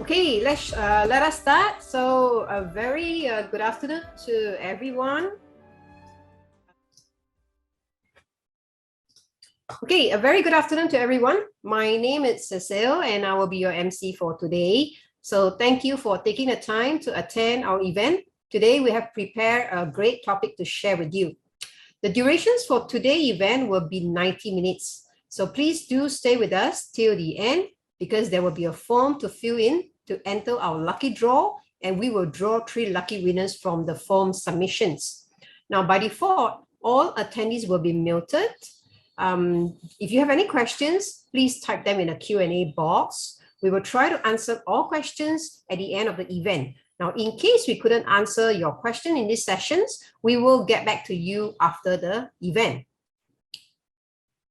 Okay, let us start. So a very good afternoon to everyone. Okay, a very good afternoon to everyone. My name is Cecile and I will be your MC for today. So thank you for taking the time to attend our event. Today we have prepared a great topic to share with you. The durations for today's event will be 90 minutes. So please do stay with us till the end because there will be a form to fill in to enter our lucky draw, and we will draw 3 lucky winners from the form submissions. Now, by default, all attendees will be muted. If you have any questions, please type them in a Q&A box. We will try to answer all questions at the end of the event. Now, in case we couldn't answer your question in these sessions, we will get back to you after the event.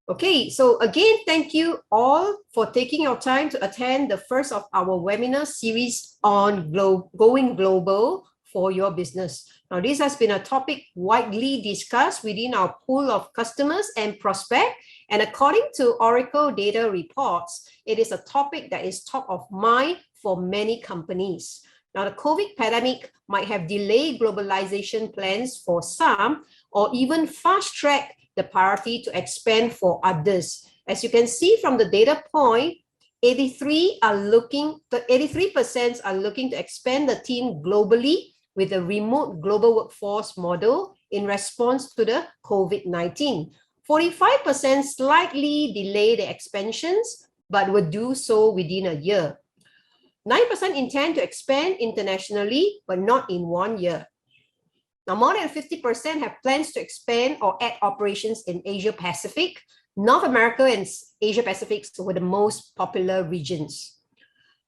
Okay, so again, thank you all for taking your time to attend the first of our webinar series on going global for your business. Now, this has been a topic widely discussed within our pool of customers and prospects. And according to Oracle data reports, it is a topic that is top of mind for many companies. Now, the COVID pandemic might have delayed globalization plans for some, or even fast-track the priority to expand for others. As you can see from the data point, 83% are looking to expand the team globally with a remote global workforce model in response to the COVID-19. 45% slightly delay the expansions, but will do so within a year. 9% intend to expand internationally, but not in 1 year. Now, more than 50% have plans to expand or add operations in Asia Pacific. North America and Asia Pacific were the most popular regions.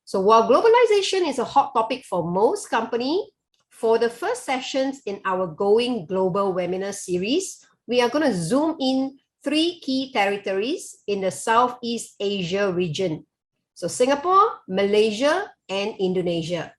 So while globalization is a hot topic for most companies, for the first sessions in our Going Global webinar series, we are going to zoom in 3 key territories in the Southeast Asia region. So Singapore, Malaysia, and Indonesia.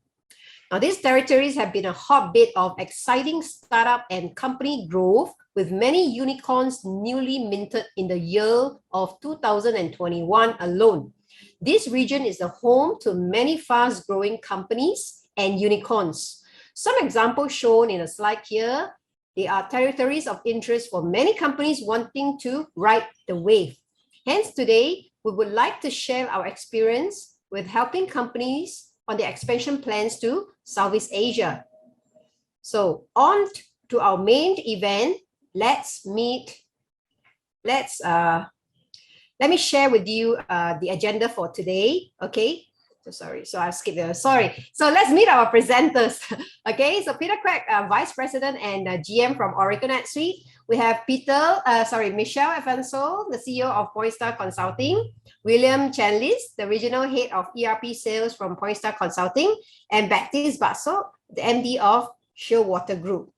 Now, these territories have been a hotbed of exciting startup and company growth, with many unicorns newly minted in the year of 2021 alone. This region is the home to many fast-growing companies and unicorns. Some examples shown in a slide here. They are territories of interest for many companies wanting to ride the wave. Hence, today, we would like to share our experience with helping companies on the expansion plans to Southeast Asia. So on to our main event. Let me share with you the agenda for today. Okay. So I skipped there. Sorry. So let's meet our presenters. Okay. So Peter Quek, Vice President and GM from Oracle Netsuite. We have Michelle Afonso, the CEO of Pointstar Consulting. William Chanlis, the Regional Head of ERP Sales from Pointstar Consulting. And Baptiste Basso, the MD of Shearwater Group.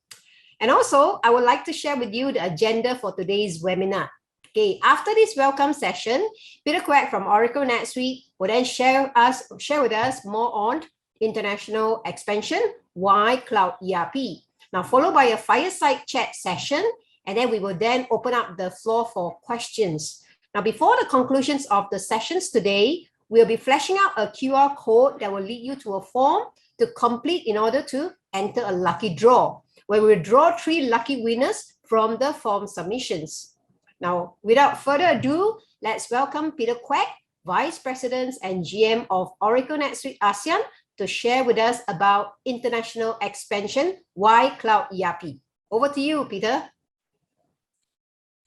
And also, I would like to share with you the agenda for today's webinar. Okay, after this welcome session, Peter Quek from Oracle Netsuite will then share with us more on international expansion, why Cloud ERP. Now, followed by a fireside chat session, and then we will then open up the floor for questions. Now, before the conclusions of the sessions today, we'll be flashing out a QR code that will lead you to a form to complete in order to enter a lucky draw, where we will draw 3 lucky winners from the form submissions. Now, without further ado, let's welcome Peter Quek, Vice President and GM of Oracle Netsuite ASEAN, to share with us about international expansion, why Cloud ERP. Over to you, Peter.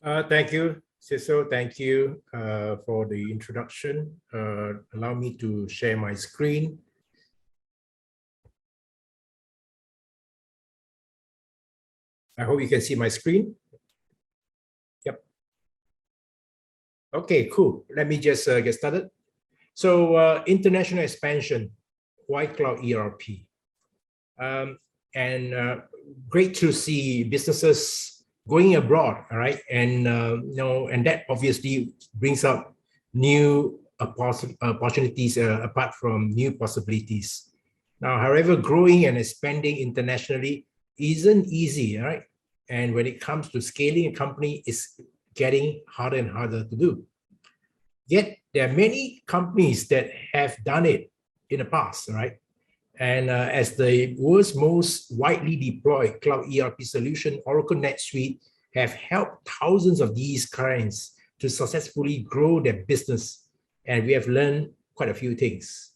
Thank you, Cecil. Thank you for the introduction. Allow me to share my screen. I hope you can see my screen. Yep. Okay, cool. Let me just get started. So international expansion, why Cloud ERP? Great to see businesses going abroad, all right? And and that obviously brings up new opportunities apart from new possibilities. Now, however, growing and expanding internationally isn't easy, right? And when it comes to scaling a company, it's getting harder and harder to do. Yet there are many companies that have done it in the past, right? And as the world's most widely deployed cloud ERP solution, Oracle NetSuite have helped thousands of these clients to successfully grow their business. And we have learned quite a few things.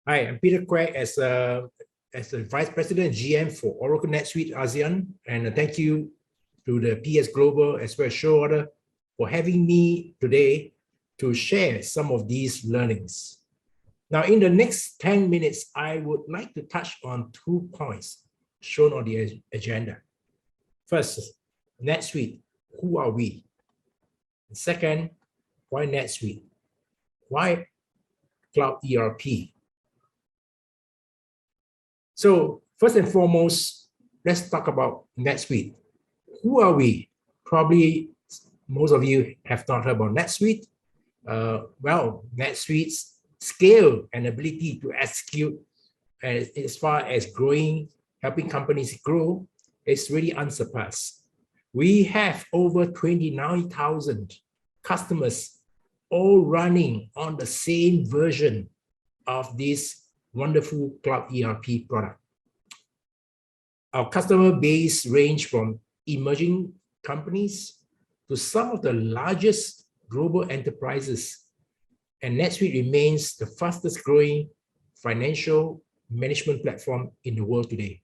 Hi, I'm Peter Quack as the Vice President and GM for Oracle NetSuite ASEAN. And thank you to the PS Global as well as Shorewater for having me today to share some of these learnings. Now, in the next 10 minutes, I would like to touch on 2 points shown on the agenda. First, NetSuite, who are we? And second, why NetSuite? Why Cloud ERP? So first and foremost, let's talk about NetSuite. Who are we? Probably most of you have not heard about NetSuite. Well, NetSuite's scale and ability to execute as far as growing, helping companies grow, is really unsurpassed. We have over 29,000 customers all running on the same version of this wonderful cloud ERP product. Our customer base range from emerging companies to some of the largest global enterprises, and NetSuite remains the fastest growing financial management platform in the world today.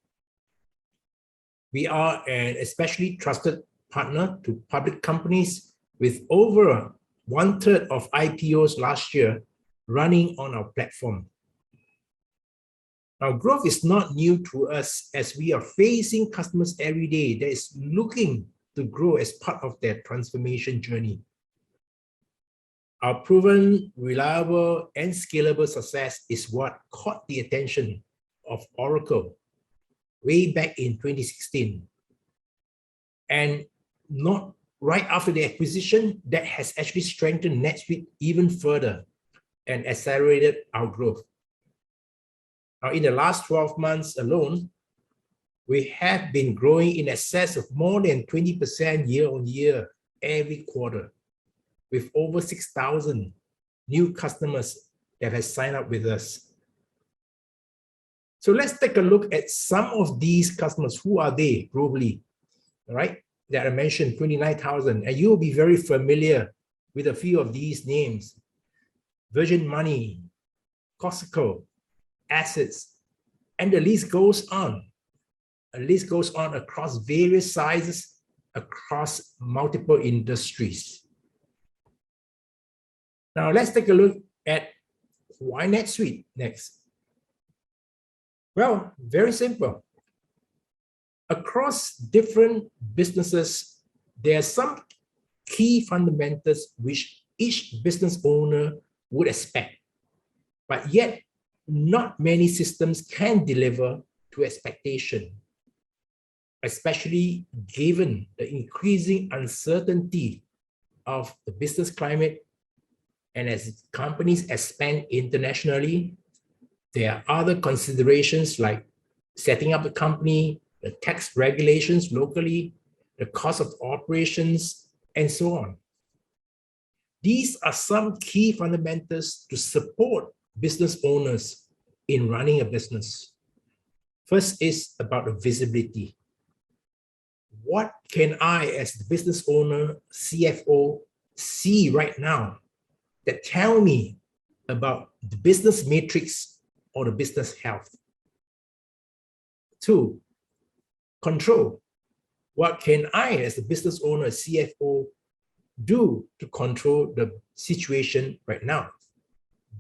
We are an especially trusted partner to public companies with over 1/3 of IPOs last year running on our platform. Now, growth is not new to us as we are facing customers every day that is looking to grow as part of their transformation journey. Our proven, reliable, and scalable success is what caught the attention of Oracle way back in 2016. And not right after the acquisition, that has actually strengthened NetSuite even further and accelerated our growth. Now, in the last 12 months alone, we have been growing in excess of more than 20% year on year every quarter, with over 6,000 new customers that have signed up with us. So let's take a look at some of these customers. Who are they globally? All right, that I mentioned 29,000, and you'll be very familiar with a few of these names: Virgin Money, Costco, Assets, and the list goes on. A list goes on across various sizes, across multiple industries. Now let's take a look at why NetSuite next. Well, very simple. Across different businesses, there are some key fundamentals which each business owner would expect, but yet not many systems can deliver to expectation, especially given the increasing uncertainty of the business climate. And as companies expand internationally, there are other considerations like setting up a company, the tax regulations locally, the cost of operations, and so on. These are some key fundamentals to support business owners in running a business. First is about the visibility. What can I, as the business owner, CFO, see right now that tell me about the business matrix or the business health? 2, control. What can I, as the business owner, CFO, do to control the situation right now?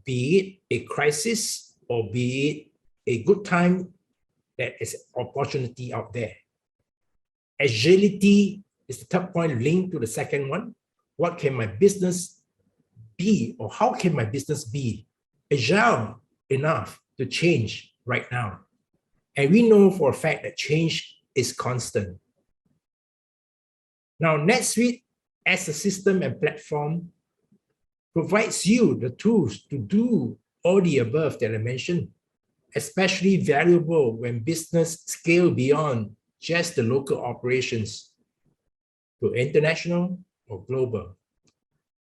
Be it a crisis or be it a good time, that is opportunity out there. Agility is the third point linked to the second one. What can my business be, or how can my business be agile enough to change right now? And we know for a fact that change is constant. Now, NetSuite as a system and platform provides you the tools to do all the above that I mentioned, especially valuable when business scale beyond just the local operations to international or global.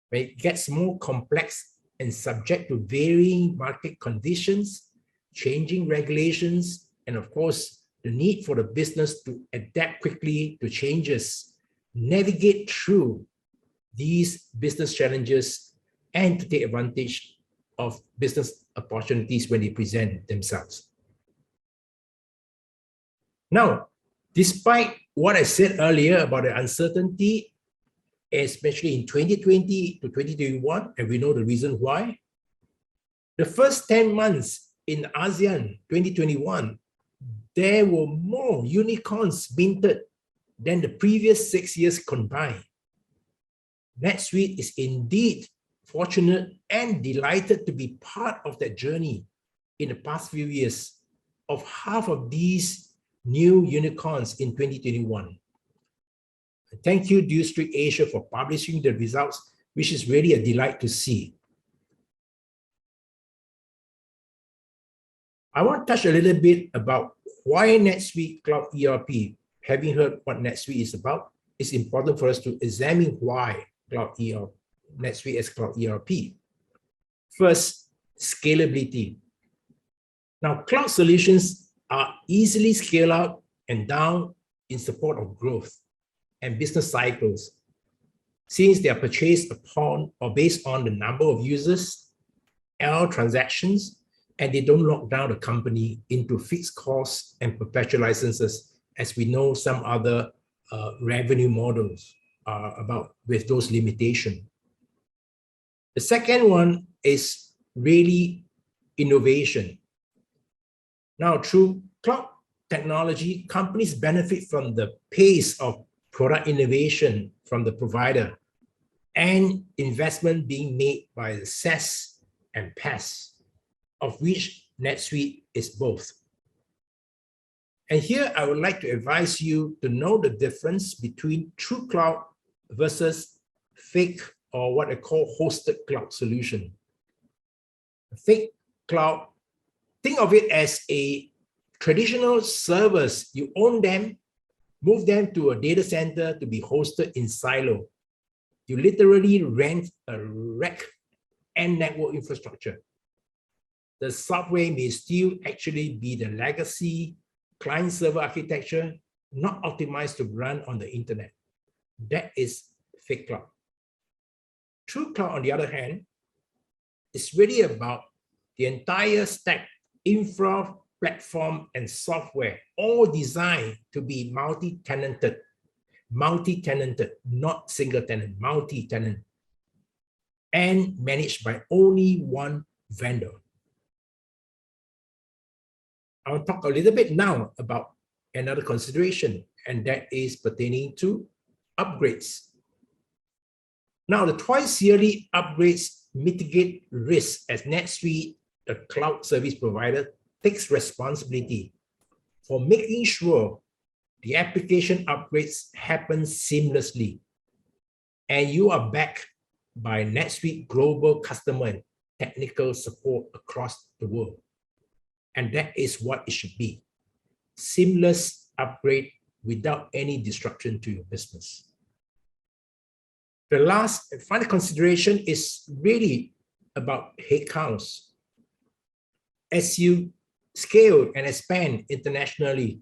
When it gets more complex and subject to varying market conditions, changing regulations, and of course, the need for the business to adapt quickly to changes, navigate through these business challenges, and to take advantage of business opportunities when they present themselves. Now, despite what I said earlier about the uncertainty, especially in 2020 to 2021, and we know the reason why, the first 10 months in ASEAN 2021, there were more unicorns minted than the previous 6 years combined. NetSuite is indeed fortunate and delighted to be part of that journey in the past few years of half of these new unicorns in 2021. Thank you, Dew Street Asia, for publishing the results, which is really a delight to see. I want to touch a little bit about why NetSuite Cloud ERP. Having heard what NetSuite is about, it's important for us to examine why NetSuite as Cloud ERP. First, scalability. Now, cloud solutions are easily scaled up and down in support of growth and business cycles, since they are purchased upon or based on the number of users, L transactions, and they don't lock down the company into fixed costs and perpetual licenses, as we know some other revenue models are about with those limitations. The second one is really innovation. Now, through cloud technology, companies benefit from the pace of product innovation from the provider and investment being made by the SaaS and PaaS, of which NetSuite is both. And here I would like to advise you to know the difference between true cloud versus fake, or what I call hosted cloud solution. Fake cloud, think of it as a traditional servers. You own them, move them to a data center to be hosted in silo. You literally rent a rack and network infrastructure. The software may still actually be the legacy client-server architecture, not optimized to run on the internet. That is fake cloud. True cloud, on the other hand, is really about the entire stack, infra, platform, and software, all designed to be multi-tenanted, not single-tenant, multi-tenant, and managed by only one vendor. I'll talk a little bit now about another consideration, and that is pertaining to upgrades. Now, the twice yearly upgrades mitigate risk as NetSuite, the cloud service provider, takes responsibility for making sure the application upgrades happen seamlessly. And you are backed by NetSuite global customer and technical support across the world. And that is what it should be. Seamless upgrade without any disruption to your business. The last and final consideration is really about headcounts. As you scale and expand internationally,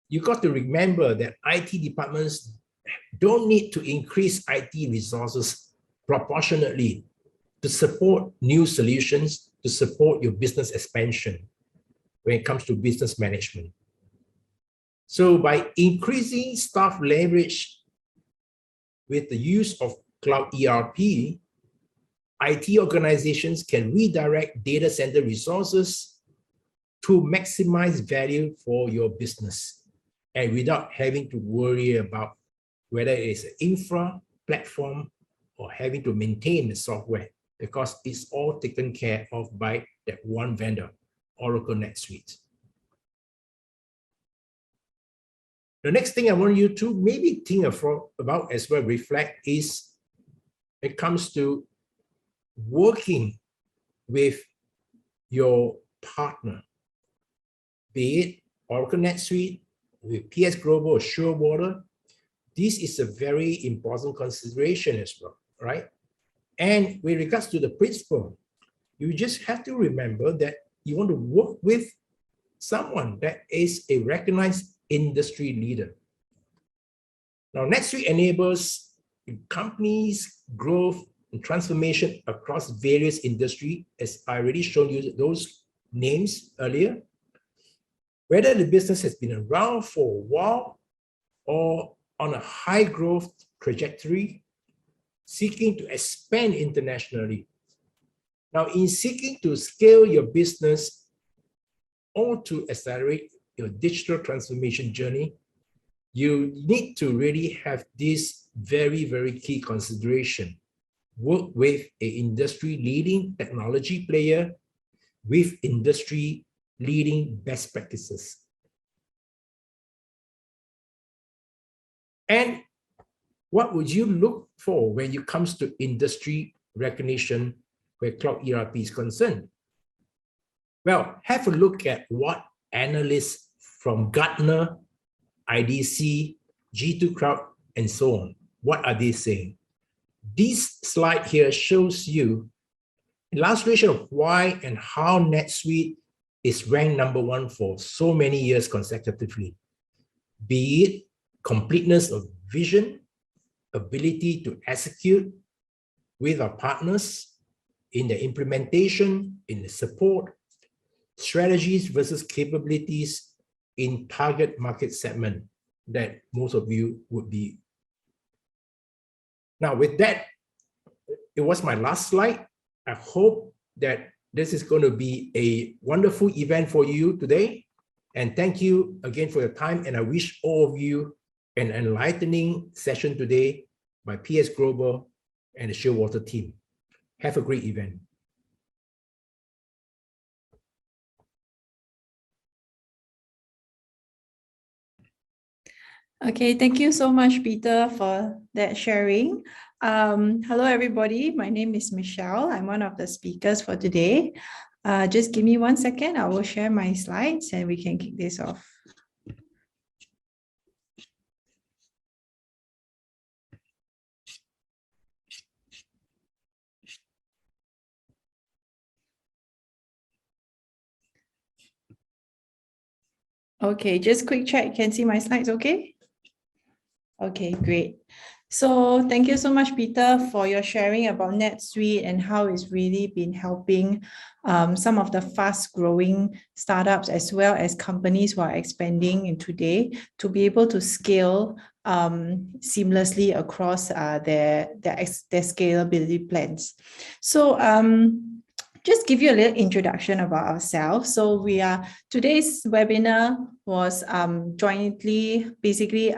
you got to remember that IT departments don't need to increase IT resources proportionately to support new solutions, to support your business expansion when it comes to business management. So by increasing staff leverage with the use of Cloud ERP, IT organizations can redirect data center resources to maximize value for your business, and without having to worry about whether it's an infra, platform, or having to maintain the software, because it's all taken care of by that one vendor, Oracle NetSuite. The next thing I want you to maybe think about as well, reflect, is it comes to working with your partner, be it Oracle NetSuite, with PS Global or Surewater. This is a very important consideration as well, right? And with regards to the principle, you just have to remember that you want to work with someone that is a recognized industry leader. Now, Netsuite enables companies' growth and transformation across various industries, as I already shown you those names earlier. Whether the business has been around for a while or on a high growth trajectory, seeking to expand internationally. Now, in seeking to scale your business or to accelerate your digital transformation journey, you need to really have this very, very key consideration. Work with an industry-leading technology player with industry-leading best practices. And what would you look for when it comes to industry recognition where cloud ERP is concerned? Well, have a look at what analysts from Gartner, IDC, G2 Crowd, and so on, what are they saying? This slide here shows you an illustration of why and how NetSuite is ranked #1 for so many years consecutively. Be it completeness of vision, ability to execute with our partners in the implementation, in the support, strategies versus capabilities in target market segment that most of you would be. Now, with that, it was my last slide. I hope that this is going to be a wonderful event for you today. And thank you again for your time. And I wish all of you an enlightening session today by PS Global and the Shearwater team. Have a great event. Okay, thank you so much, Peter, for that sharing. Hello, everybody. My name is Michelle. I'm one of the speakers for today. Just give me 1 second. I will share my slides and we can kick this off. Okay, just quick check. You can see my slides, okay? Okay, great. So thank you so much, Peter, for your sharing about NetSuite and how it's really been helping some of the fast-growing startups as well as companies who are expanding in today to be able to scale seamlessly across their scalability plans. So just give you a little introduction about ourselves. So today's webinar was jointly basically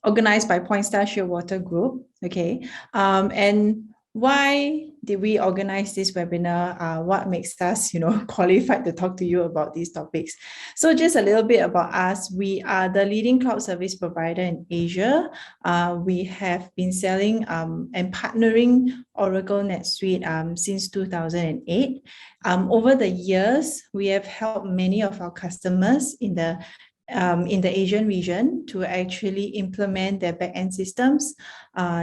organized by Pointstar Shearwater Group. Okay, and why did we organize this webinar? What makes us, qualified to talk to you about these topics? So just a little bit about us. We are the leading cloud service provider in Asia. We have been selling and partnering Oracle NetSuite since 2008. Over the years, we have helped many of our customers in the Asian region to actually implement their back-end systems,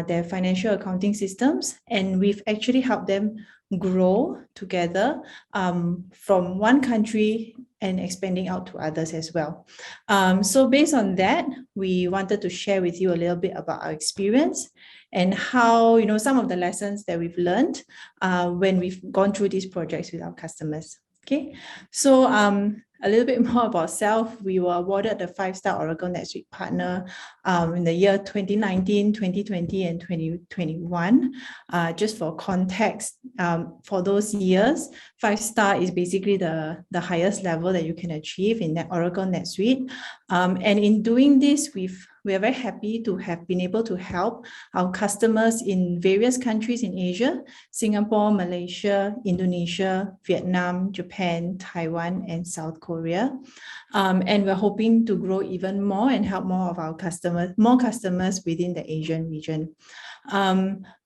their financial accounting systems, and we've actually helped them grow together from one country and expanding out to others as well. So based on that, we wanted to share with you a little bit about our experience and how, some of the lessons that we've learned when we've gone through these projects with our customers. Okay, so a little bit more about self. We were awarded the 5-star Oracle NetSuite partner in the year 2019, 2020, and 2021. Just for context, for those years, 5-star is basically the highest level that you can achieve in that Oracle NetSuite. And in doing this, we are very happy to have been able to help our customers in various countries in Asia: Singapore, Malaysia, Indonesia, Vietnam, Japan, Taiwan, and South Korea. And we're hoping to grow even more and help more customers within the Asian region.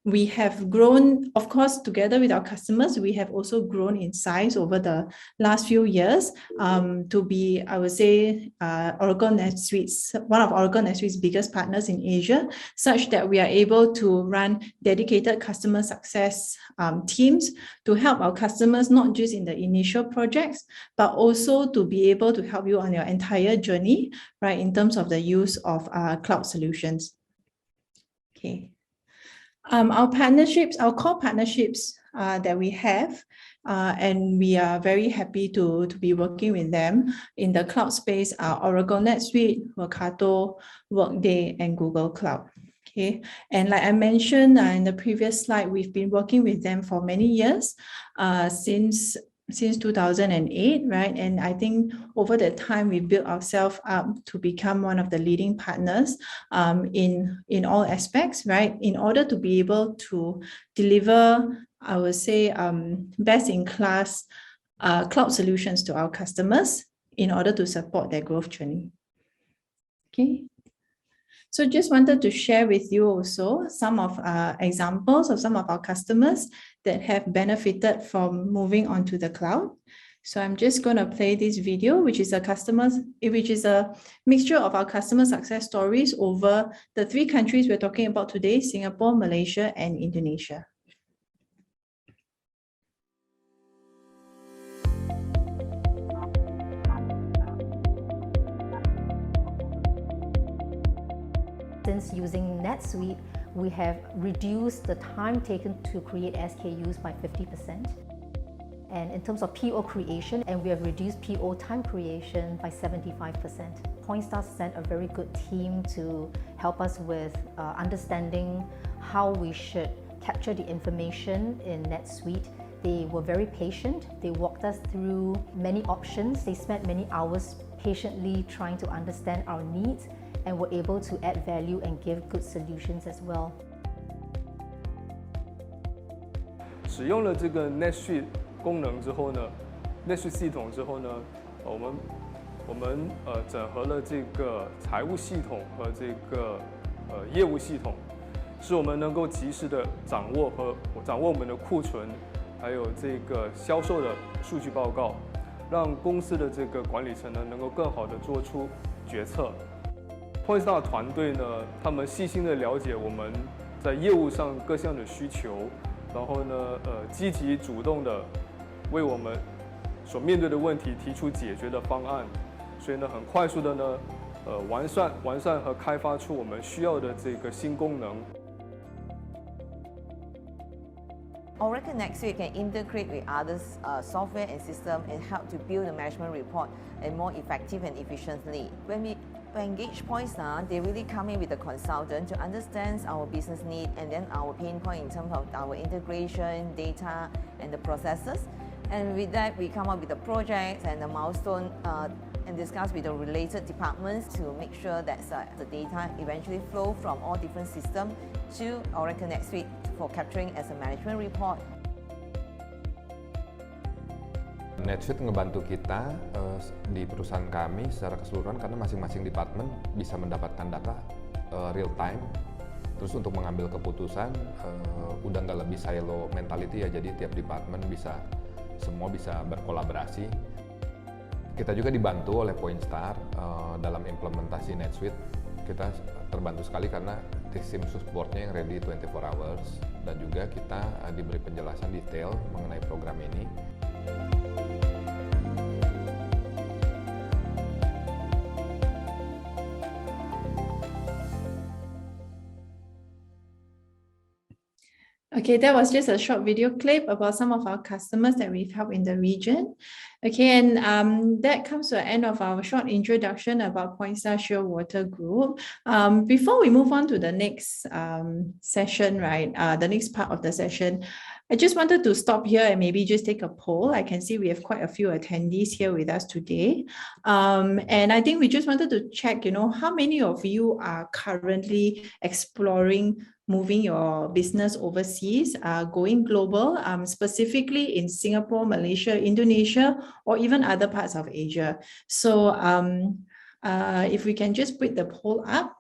we have grown, of course, together with our customers, we have also grown in size over the last few years to be, I would say, Oracle NetSuite's, one of Oracle NetSuite's biggest partners in Asia, such that we are able to run dedicated customer success teams to help our customers, not just in the initial projects, but also to be able to help you on your entire journey, right, in terms of the use of cloud solutions. Okay. Our partnerships, our core partnerships that we have, and we are very happy to be working with them in the cloud space are Oracle NetSuite, Workato, Workday, and Google Cloud. Okay, and like I mentioned in the previous slide, we've been working with them for many years, since 2008, right? And I think over the time, we built ourselves up to become one of the leading partners in all aspects, right? In order to be able to deliver, I would say, best-in-class cloud solutions to our customers in order to support their growth journey. Okay. So just wanted to share with you also some of examples of some of our customers that have benefited from moving on to the cloud. So I'm just going to play this video, which is a mixture of our customer success stories over the 3 countries we're talking about today: Singapore, Malaysia, and Indonesia. Since using NetSuite, we have reduced the time taken to create SKUs by 50%. And in terms of PO creation, and we have reduced PO time creation by 75%. Pointstar sent a very good team to help us with understanding how we should capture the information in NetSuite. They were very patient. They walked us through many options. They spent many hours patiently trying to understand our needs, and were able to add value and give good solutions as well. 使用了这个 NetSuite 功能之后呢 ，NetSuite 系统之后呢，我们整合了这个财务系统和这个业务系统，使我们能够及时的掌握我们的库存，还有这个销售的数据报告，让公司的这个管理层呢能够更好的做出决策。 Pointstar 团队呢，他们细心的了解我们在业务上各项的需求，然后呢，积极主动的为我们所面对的问题提出解决的方案，所以呢，很快速的呢，完善和开发出我们需要的这个新功能。 Oracle NetSuite can integrate with other software and systems and help to build the management report and more effective and efficiently. When we engage Pointstar, they really come in with a consultant to understand our business need and then our pain point in terms of our integration, data, and the processes. And with that, we come up with the projects and the milestone and discuss with the related departments to make sure that the data eventually flow from all different systems to Oracle NetSuite for capturing as a management report. NetSuite ngebantu kita di perusahaan kami secara keseluruhan karena masing-masing departemen bisa mendapatkan data real time. Terus untuk mengambil keputusan udah nggak lebih silo mentality ya, jadi tiap departemen semua bisa berkolaborasi. Kita juga dibantu oleh Pointstar dalam implementasi NetSuite. Kita terbantu sekali karena tim supportnya yang ready 24 hours dan juga kita diberi penjelasan detail mengenai program ini. Okay, that was just a short video clip about some of our customers that we've helped in the region. Okay, and that comes to the end of our short introduction about Pointstar Shearwater Group. Before we move on to the next session, right, the next part of the session, I just wanted to stop here and maybe just take a poll. I can see we have quite a few attendees here with us today. And I think we just wanted to check, how many of you are currently exploring moving your business overseas, going global, specifically in Singapore, Malaysia, Indonesia, or even other parts of Asia. So if we can just put the poll up.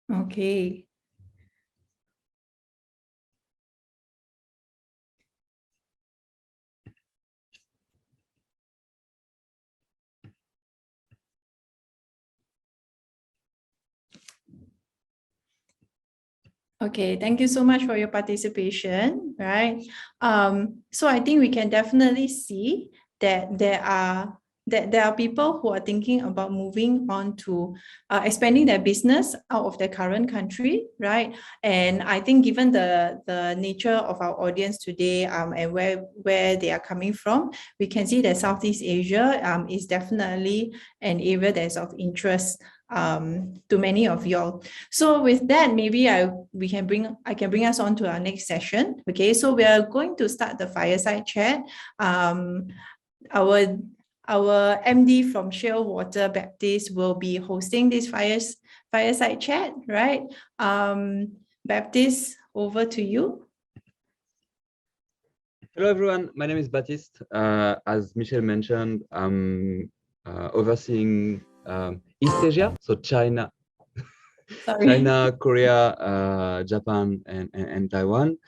Okay. Okay, thank you so much for your participation, right? So I think we can definitely see that there are people who are thinking about moving on to expanding their business out of their current country, right? And I think given the nature of our audience today and where they are coming from, we can see that Southeast Asia is definitely an area that's of interest to many of y'all. So with that, maybe I can bring us on to our next session. Okay, so we are going to start the fireside chat. Our MD from Shearwater Baptist will be hosting this fireside chat, right? Baptist, over to you. Hello everyone, my name is Baptiste. As Michelle mentioned, I'm overseeing East Asia, so China, Korea, Japan, and Taiwan.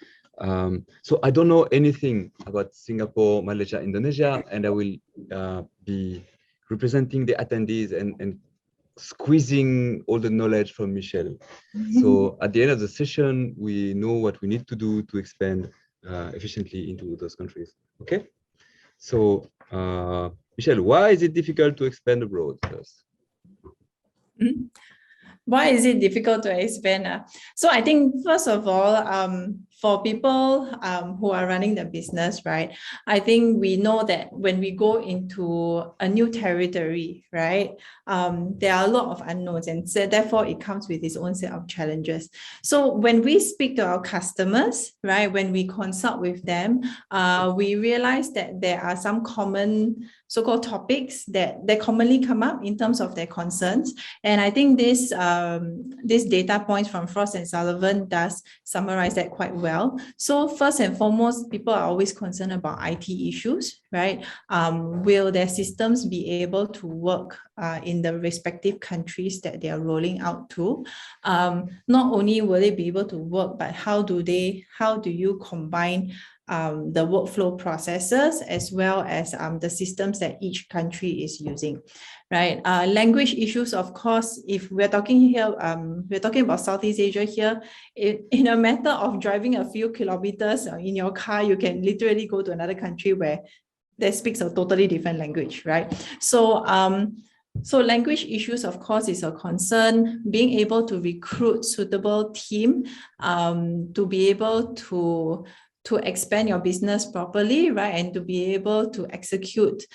So I don't know anything about Singapore, Malaysia, Indonesia, and I will be representing the attendees and squeezing all the knowledge from Michelle. So at the end of the session, we know what we need to do to expand efficiently into those countries. Okay, so Michelle, why is it difficult to expand abroad first? Why is it difficult to expand? So I think first of all, for people who are running the business, right? I think we know that when we go into a new territory, right? There are a lot of unknowns, and so therefore it comes with its own set of challenges. So when we speak to our customers, right? When we consult with them, we realize that there are some common so-called topics that commonly come up in terms of their concerns. And I think this data points from Frost & Sullivan does summarize that quite well. So first and foremost, people are always concerned about IT issues, right? Will their systems be able to work in the respective countries that they are rolling out to? Not only will they be able to work, but how do you combine the workflow processes as well as the systems that each country is using, right? Language issues, of course, if we're talking here, we're talking about Southeast Asia here, in a matter of driving a few kilometers in your car, you can literally go to another country where they speaks a totally different language, right? So language issues, of course, is a concern. Being able to recruit suitable team to be able to expand your business properly, right? And to be able to execute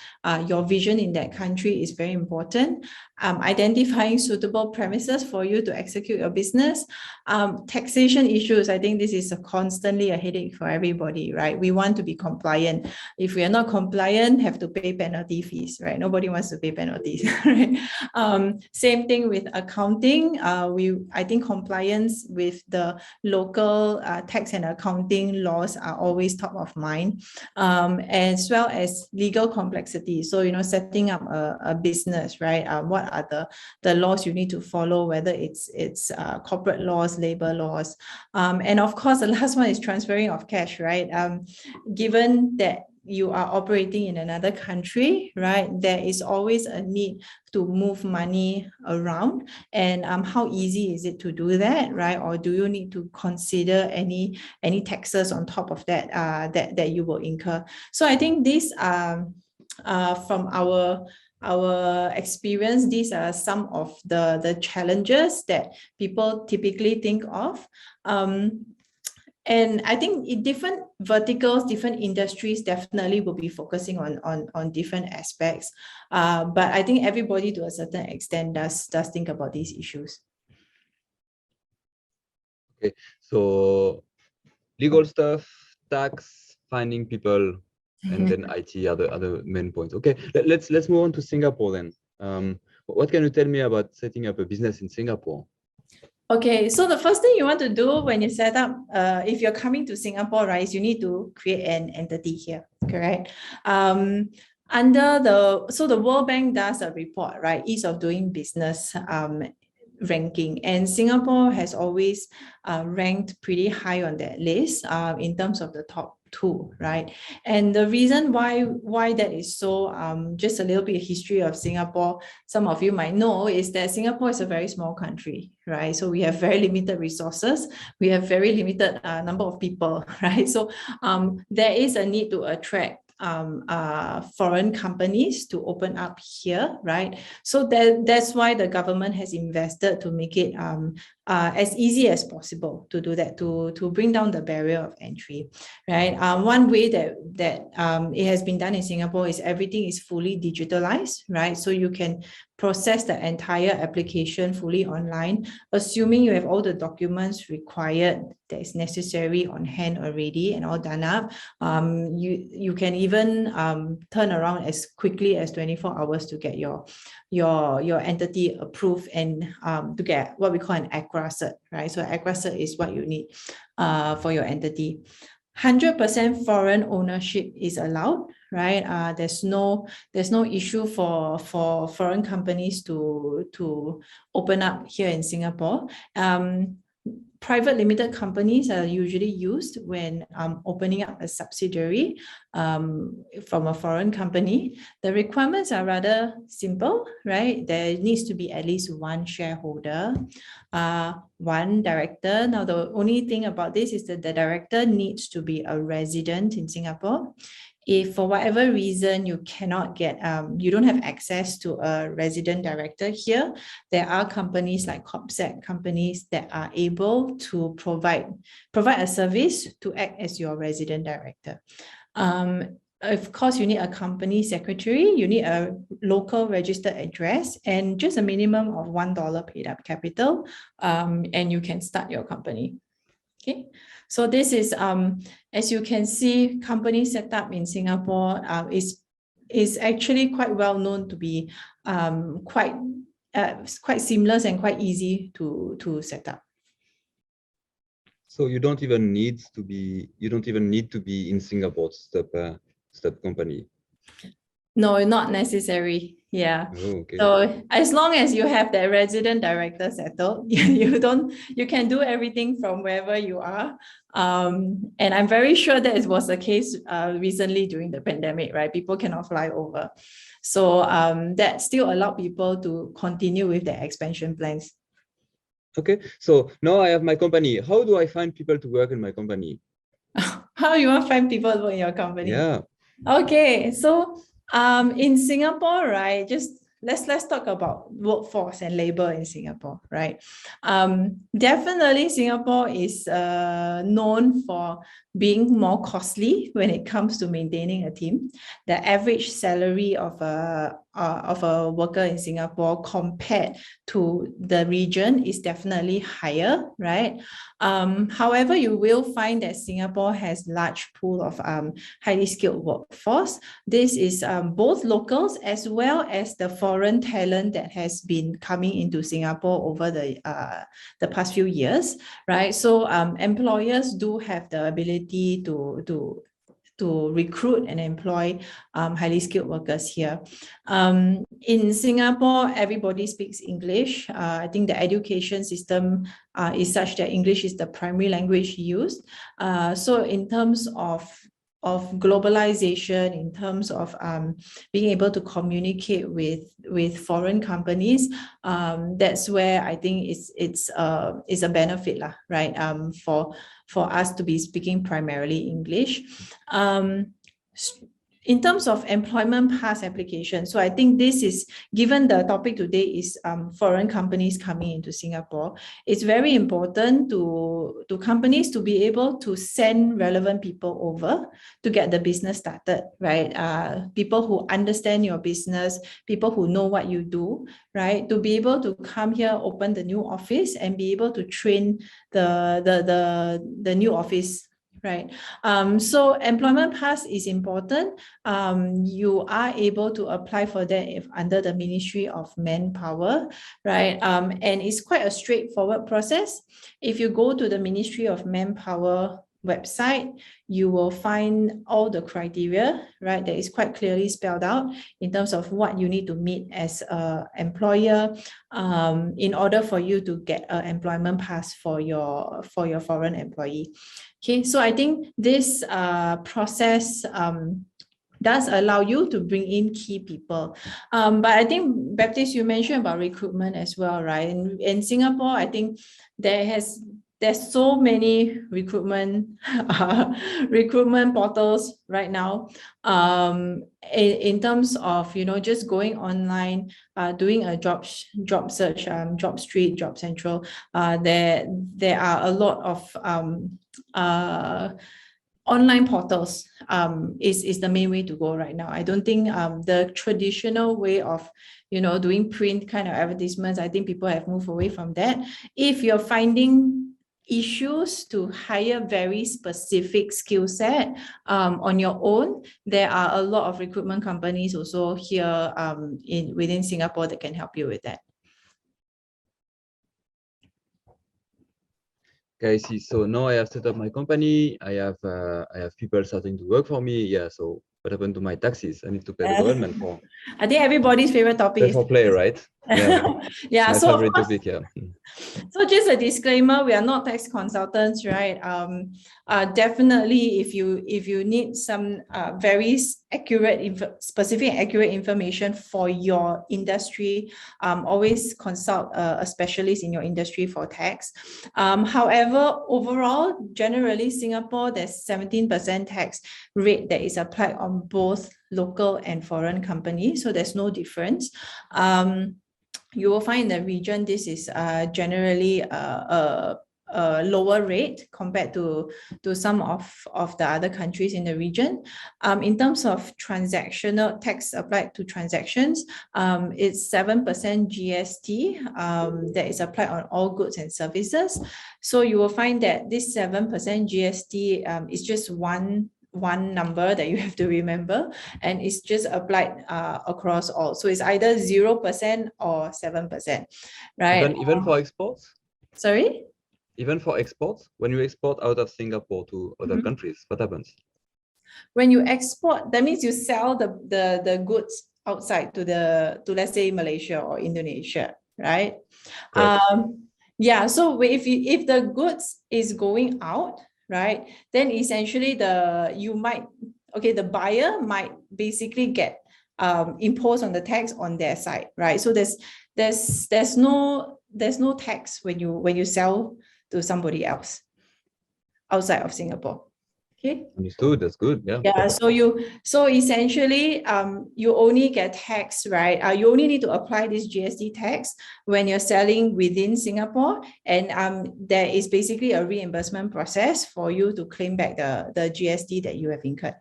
your vision in that country is very important. Identifying suitable premises for you to execute your business. Taxation issues, I think this is constantly a headache for everybody, right? We want to be compliant. If we are not compliant, have to pay penalty fees, right? Nobody wants to pay penalties, right? Same thing with accounting. I think compliance with the local tax and accounting laws are always top of mind, as well as legal complexity. So, setting up a business, right? What are the laws you need to follow, whether it's corporate laws, labor laws. And of course, the last one is transferring of cash, right? Given that you are operating in another country, right? There is always a need to move money around, and how easy is it to do that, right? Or do you need to consider any taxes on top of that that you will incur? So I think these are from our experience, these are some of the challenges that people typically think of. And I think in different verticals, different industries definitely will be focusing on different aspects. But I think everybody to a certain extent does think about these issues. Okay, so legal stuff, tax, finding people, and then IT are the main points. Okay, let's move on to Singapore then. What can you tell me about setting up a business in Singapore? Okay, so the first thing you want to do when you set up, if you're coming to Singapore, right, is you need to create an entity here, correct? So the World Bank does a report, right, ease of doing business, ranking, and Singapore has always ranked pretty high on that list in terms of the top 2, right? And the reason why that is so, just a little bit of history of Singapore, some of you might know, is that Singapore is a very small country, right? So we have very limited resources, we have very limited number of people, right? So there is a need to attract foreign companies to open up here, right? So that's why the government has invested to make it as easy as possible to do that, to bring down the barrier of entry, right? One way that it has been done in Singapore is everything is fully digitalized, right? So you can process the entire application fully online, assuming you have all the documents required that is necessary on hand already and all done up. You can even turn around as quickly as 24 hours to get your entity approved and to get what we call an ACRA cert, right? So ACRA cert is what you need for your entity. 100% foreign ownership is allowed, right? There's no issue for foreign companies to open up here in Singapore. Private limited companies are usually used when opening up a subsidiary from a foreign company. The requirements are rather simple, right? There needs to be at least one shareholder, one director. Now, the only thing about this is that the director needs to be a resident in Singapore. If for whatever reason you cannot get, you don't have access to a resident director here, there are companies like COPSEC companies that are able to provide a service to act as your resident director. Of course, you need a company secretary, you need a local registered address, and just a minimum of $1 paid up capital, and you can start your company. Okay, so this is, as you can see, company setup in Singapore is actually quite well known to be quite seamless and quite easy to set up. So you don't even need to be in Singapore to start company. No, not necessary. Yeah. Oh, okay. So as long as you have the resident director settled, you can do everything from wherever you are. And I'm very sure that was the case recently during the pandemic, right? People cannot fly over. So that still allowed people to continue with their expansion plans. Okay, so now I have my company. How do I find people to work in my company? How you want to find people to work in your company? Yeah. Okay, so in Singapore, right, just let's talk about workforce and labor in Singapore, right? Definitely Singapore is known for being more costly when it comes to maintaining a team. The average salary of a worker in Singapore compared to the region is definitely higher, right? However, you will find that Singapore has large pool of highly skilled workforce. This is both locals as well as the foreign talent that has been coming into Singapore over the past few years, right? So employers do have the ability to recruit and employ highly skilled workers here. In Singapore, everybody speaks English. I think the education system is such that English is the primary language used. So in terms of globalization, in terms of being able to communicate with foreign companies, that's where I think it's a benefit, right? For us to be speaking primarily English. In terms of employment pass application, so I think this is, given the topic today is foreign companies coming into Singapore, it's very important to companies to be able to send relevant people over to get the business started, right? People who understand your business, people who know what you do, right? To be able to come here, open the new office and be able to train the new office, right? So employment pass is important. You are able to apply for that if under the Ministry of Manpower, right? And it's quite a straightforward process. If you go to the Ministry of Manpower website, you will find all the criteria, right, that is quite clearly spelled out in terms of what you need to meet as an employer in order for you to get an employment pass for your foreign employee. Okay, so I think this process does allow you to bring in key people. But I think, Baptiste, you mentioned about recruitment as well, right? In Singapore, I think there's so many recruitment portals right now. In terms of, you know, just going online, doing a job search, Job Street, Job Central, there are a lot of online portals is the main way to go right now. I don't think the traditional way of, you know, doing print kind of advertisements, I think people have moved away from that. If you're finding issues to hire very specific skill set on your own, there are a lot of recruitment companies also here within Singapore that can help you with that. Okay, I see. So now I have set up my company. I have people starting to work for me. Yeah. So what happened to my taxes? I need to pay the government for. I think everybody's favorite topic Pay is for play, right? Yeah. Yeah. My So favorite topic. Yeah. So just a disclaimer, we are not tax consultants, right? Definitely, if you need some very specific accurate information for your industry, always consult a specialist in your industry for tax. However, overall, generally, Singapore, there's 17% tax rate that is applied on both local and foreign companies, so there's no difference. You will find in the region, this is generally a lower rate compared to some of the other countries in the region. In terms of transactional tax applied to transactions, it's 7% GST that is applied on all goods and services. So you will find that this 7% GST is just one number that you have to remember, and it's just applied across all. So it's either 0% or 7%, right? Even for exports? Sorry? Even for exports, when you export out of Singapore to other countries, what happens? When you export, that means you sell the goods outside to let's say Malaysia or Indonesia, right? Yeah, so if the goods is going out, right, then essentially the buyer might basically get imposed on the tax on their side, right? So there's no tax when you sell to somebody else outside of Singapore. Okay. Understood. That's good. Yeah. Yeah. So essentially, you only get tax, right? You only need to apply this GST tax when you're selling within Singapore, and there is basically a reimbursement process for you to claim back the GST that you have incurred.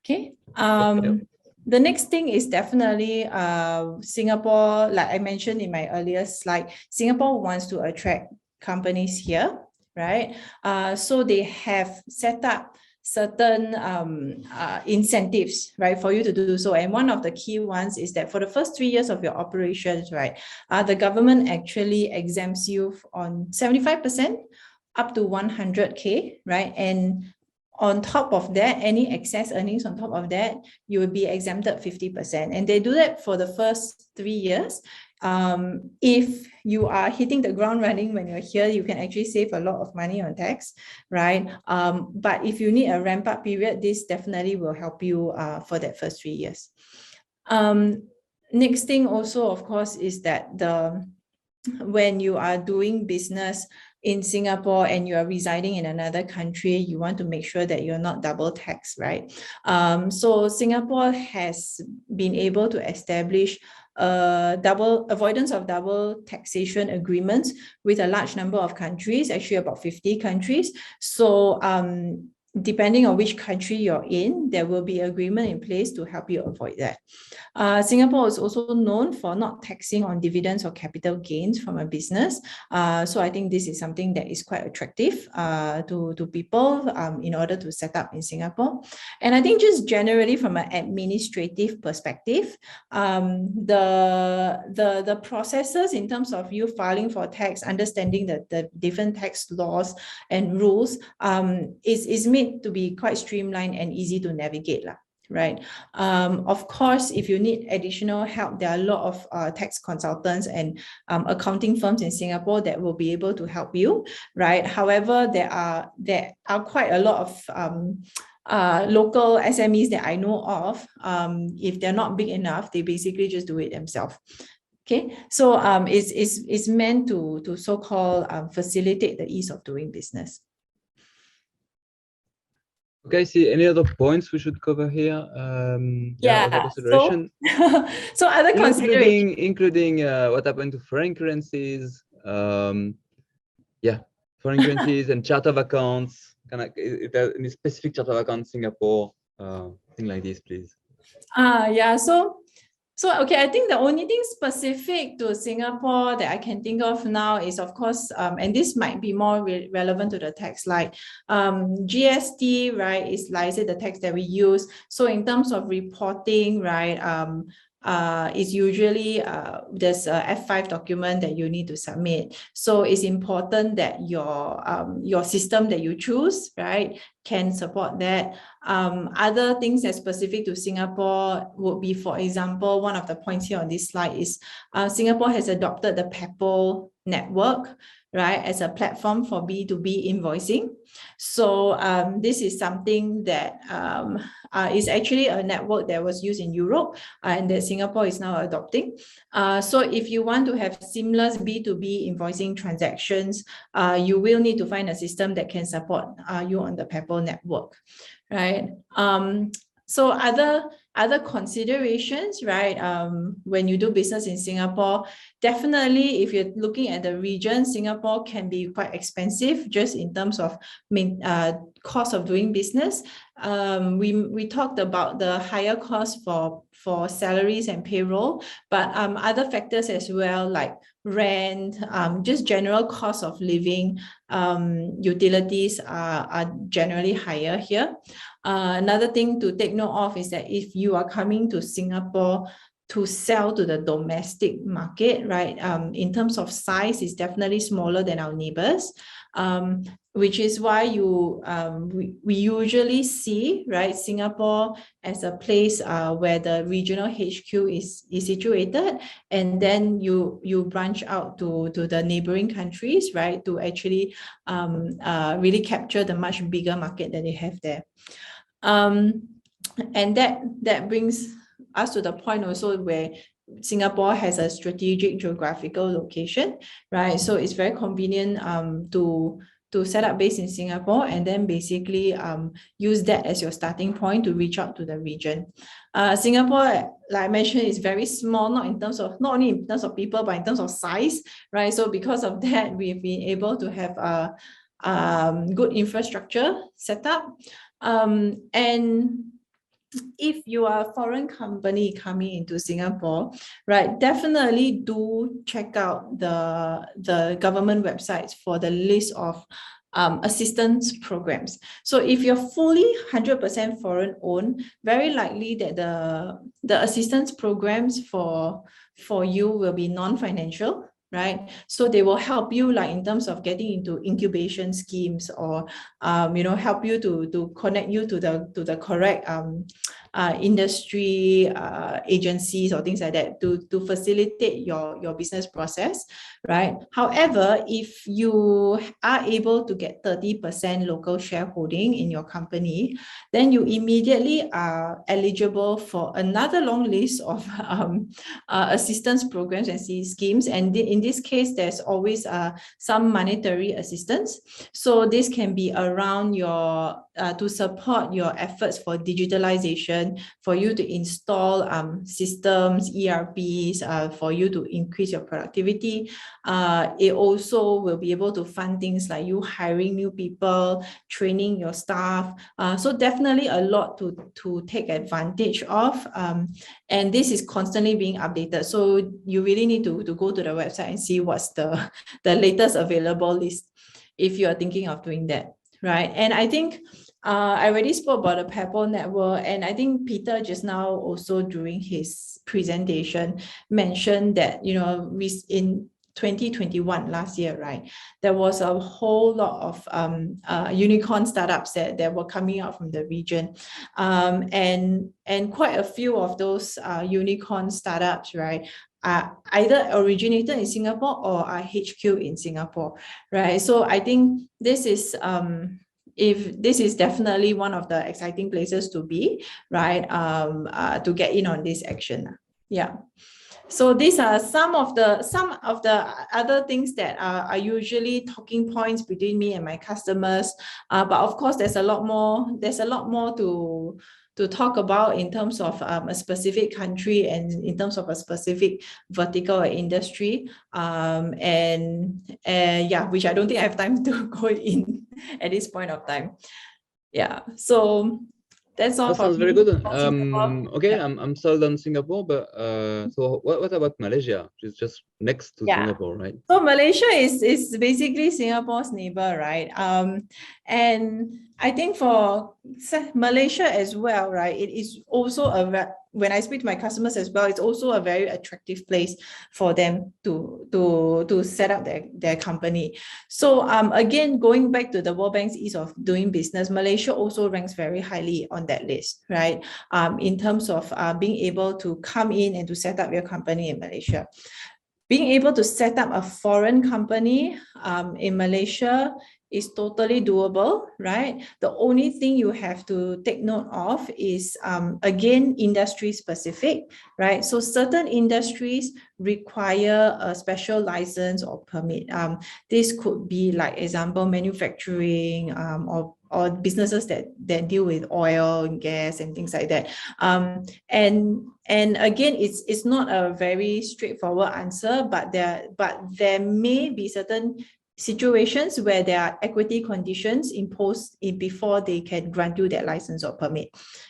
Okay. The next thing is definitely Singapore. Like I mentioned in my earlier slide, Singapore wants to attract companies here. Right, so they have set up certain incentives, right, for you to do so. And one of the key ones is that for the first 3 years of your operations, right, the government actually exempts you on 75% up to 100K, right? And on top of that, any excess earnings on top of that, you will be exempted 50%. And they do that for the first 3 years. If you are hitting the ground running when you're here, you can actually save a lot of money on tax, right? But if you need a ramp up period, this definitely will help you for that first 3 years. Next thing also, of course, is that when you are doing business in Singapore and you are residing in another country, you want to make sure that you're not double taxed, right? So Singapore has been able to establish avoidance of double taxation agreements with a large number of countries, actually about 50 countries. So depending on which country you're in, there will be agreement in place to help you avoid that. Singapore is also known for not taxing on dividends or capital gains from a business. So I think this is something that is quite attractive to people in order to set up in Singapore. And I think just generally from an administrative perspective, the processes in terms of you filing for tax, understanding the different tax laws and rules is made to be quite streamlined and easy to navigate, right? Of course, if you need additional help, there are a lot of tax consultants and accounting firms in Singapore that will be able to help you, right? However, there are quite a lot of local SMEs that I know of. If they're not big enough, they basically just do it themselves. Okay, so it's meant to so-called facilitate the ease of doing business. Okay, see any other points we should cover here? Other consideration. So other considerations, including what happened to foreign currencies. Foreign currencies and chart of accounts. Any specific chart of accounts, Singapore, thing like this, please. So okay, I think the only thing specific to Singapore that I can think of now is, of course, and this might be more relevant to the tax, like GST, right, is like the tax that we use. So in terms of reporting, right, is usually there's a F5 document that you need to submit. So it's important that your system that you choose, right, can support that. Other things that's specific to Singapore would be, for example, one of the points here on this slide is Singapore has adopted the PEPL network, right, as a platform for B2B invoicing. So this is something that is actually a network that was used in Europe and that Singapore is now adopting. So if you want to have seamless B2B invoicing transactions, you will need to find a system that can support you on the PEPL network, right? So other considerations, right? When you do business in Singapore, definitely if you're looking at the region, Singapore can be quite expensive just in terms of cost of doing business. We talked about the higher cost for salaries and payroll, but other factors as well, like rent, just general cost of living, utilities are generally higher here. Another thing to take note of is that if you are coming to Singapore to sell to the domestic market, right, in terms of size, it's definitely smaller than our neighbors, which is why we usually see, right, Singapore as a place where the regional HQ is situated, and then you branch out to the neighboring countries, right, to actually really capture the much bigger market that they have there. And that brings us to the point also where Singapore has a strategic geographical location, right? So it's very convenient to set up base in Singapore and then basically use that as your starting point to reach out to the region. Singapore, like I mentioned, is very small, not only in terms of people, but in terms of size, right? So because of that, we've been able to have a good infrastructure set up. And if you are a foreign company coming into Singapore, right, definitely do check out the government websites for the list of assistance programs. So if you're fully 100% foreign owned, very likely that the assistance programs for you will be non-financial, right? So they will help you, like in terms of getting into incubation schemes, or help you to connect you to the correct industry agencies or things like that to facilitate your business process, right? However, if you are able to get 30% local shareholding in your company, then you immediately are eligible for another long list of assistance programs and schemes. And in this case, there's always some monetary assistance. So this can be around your to support your efforts for digitalization, for you to install systems, ERPs, for you to increase your productivity. It also will be able to fund things like you hiring new people, training your staff. So definitely a lot to take advantage of. And this is constantly being updated. So you really need to go to the website and see what's the latest available list if you're thinking of doing that, right? And I think I already spoke about the PEPL network, and I think Peter just now also during his presentation mentioned that, you know, in 2021 last year, right, there was a whole lot of unicorn startups that were coming out from the region, and quite a few of those unicorn startups, right, are either originated in Singapore or are HQ in Singapore, right? So I think this is this is definitely one of the exciting places to be, right? To get in on this action. Yeah. So these are some of the other things that are usually talking points between me and my customers. But of course, there's a lot more to talk about in terms of a specific country and in terms of a specific vertical or industry. Yeah, which I don't think I have time to go in at this point of time. Yeah. So that's all. That sounds very good. Okay, yeah. I'm sold on Singapore, but so what about Malaysia? It's just next to Singapore, right? So Malaysia is basically Singapore's neighbor, right? And I think for Malaysia as well, right, it is also when I speak to my customers as well, it's also a very attractive place for them to set up their company. So again, going back to the World Bank's ease of doing business, Malaysia also ranks very highly on that list, right? In terms of being able to come in and to set up your company in Malaysia. Being able to set up a foreign company in Malaysia is totally doable, right? The only thing you have to take note of is, again, industry specific, right? So certain industries require a special license or permit. This could be, like, example, manufacturing or businesses that deal with oil and gas and things like that. And again, it's not a very straightforward answer, but there may be certain situations where there are equity conditions imposed before they can grant you that license or permit,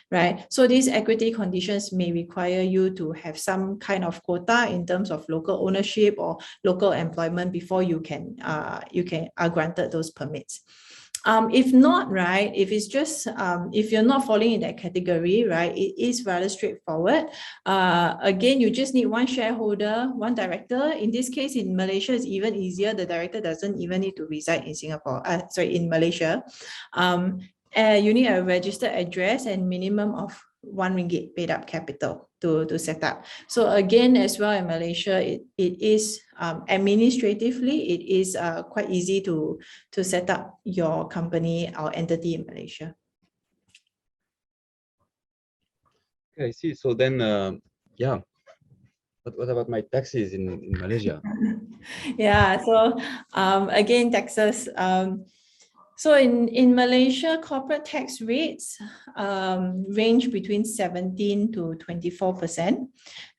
right? So these equity conditions may require you to have some kind of quota in terms of local ownership or local employment before you are granted those permits. If not, right, if it's just, if you're not falling in that category, right, it is rather straightforward. Again, you just need one shareholder, one director. In this case, in Malaysia, it's even easier. The director doesn't even need to reside in in Malaysia. You need a registered address and minimum of RM1 paid up capital to set up. So again, as well in Malaysia, it is administratively, it is quite easy to set up your company or entity in Malaysia. Okay, I see. So then, yeah, what about my taxes in Malaysia? Yeah, so again, taxes. So in Malaysia, corporate tax rates range between 17 to 24%.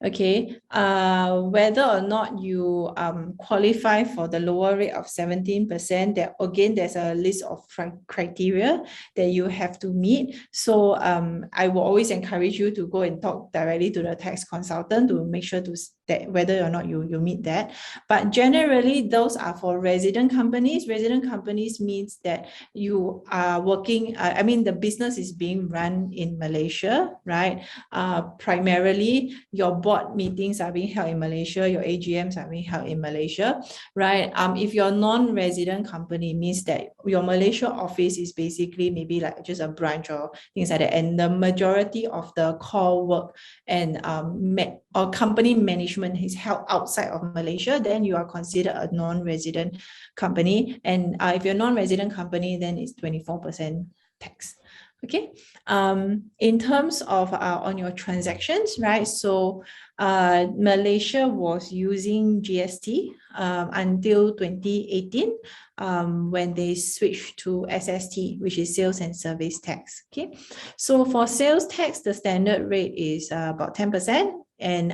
Okay, whether or not you qualify for the lower rate of 17%, there's a list of criteria that you have to meet. So I will always encourage you to go and talk directly to the tax consultant to make sure that whether or not you meet that. But generally, those are for resident companies. Resident companies means that you are working, the business is being run in Malaysia, right? Primarily, your board meetings are being held in Malaysia, your AGMs are being held in Malaysia, right? If you're a non-resident company, means that your Malaysia office is basically maybe like just a branch or things like that, and the majority of the core work and or company management is held outside of Malaysia, then you are considered a non-resident company. And if you're a non-resident company, then it's 24% tax. Okay. In terms of on your transactions, right? So Malaysia was using GST until 2018 when they switched to SST, which is sales and service tax. Okay. So for sales tax, the standard rate is about 10%. And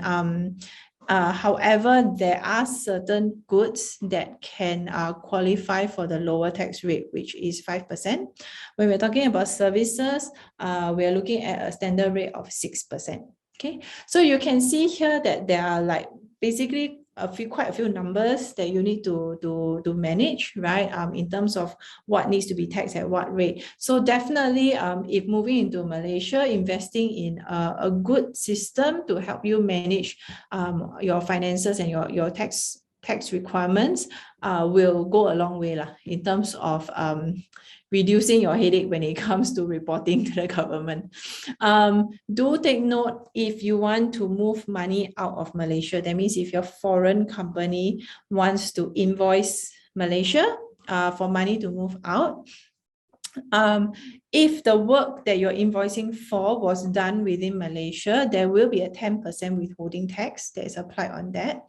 however, there are certain goods that can qualify for the lower tax rate, which is 5%. When we're talking about services, we're looking at a standard rate of 6%. Okay, so you can see here that there are like basically quite a few numbers that you need to manage, right? In terms of what needs to be taxed at what rate. So definitely, if moving into Malaysia, investing in a good system to help you manage your finances and your tax requirements will go a long way in terms of reducing your headache when it comes to reporting to the government. Do take note, if you want to move money out of Malaysia, that means if your foreign company wants to invoice Malaysia for money to move out, if the work that you're invoicing for was done within Malaysia, there will be a 10% withholding tax that is applied on that,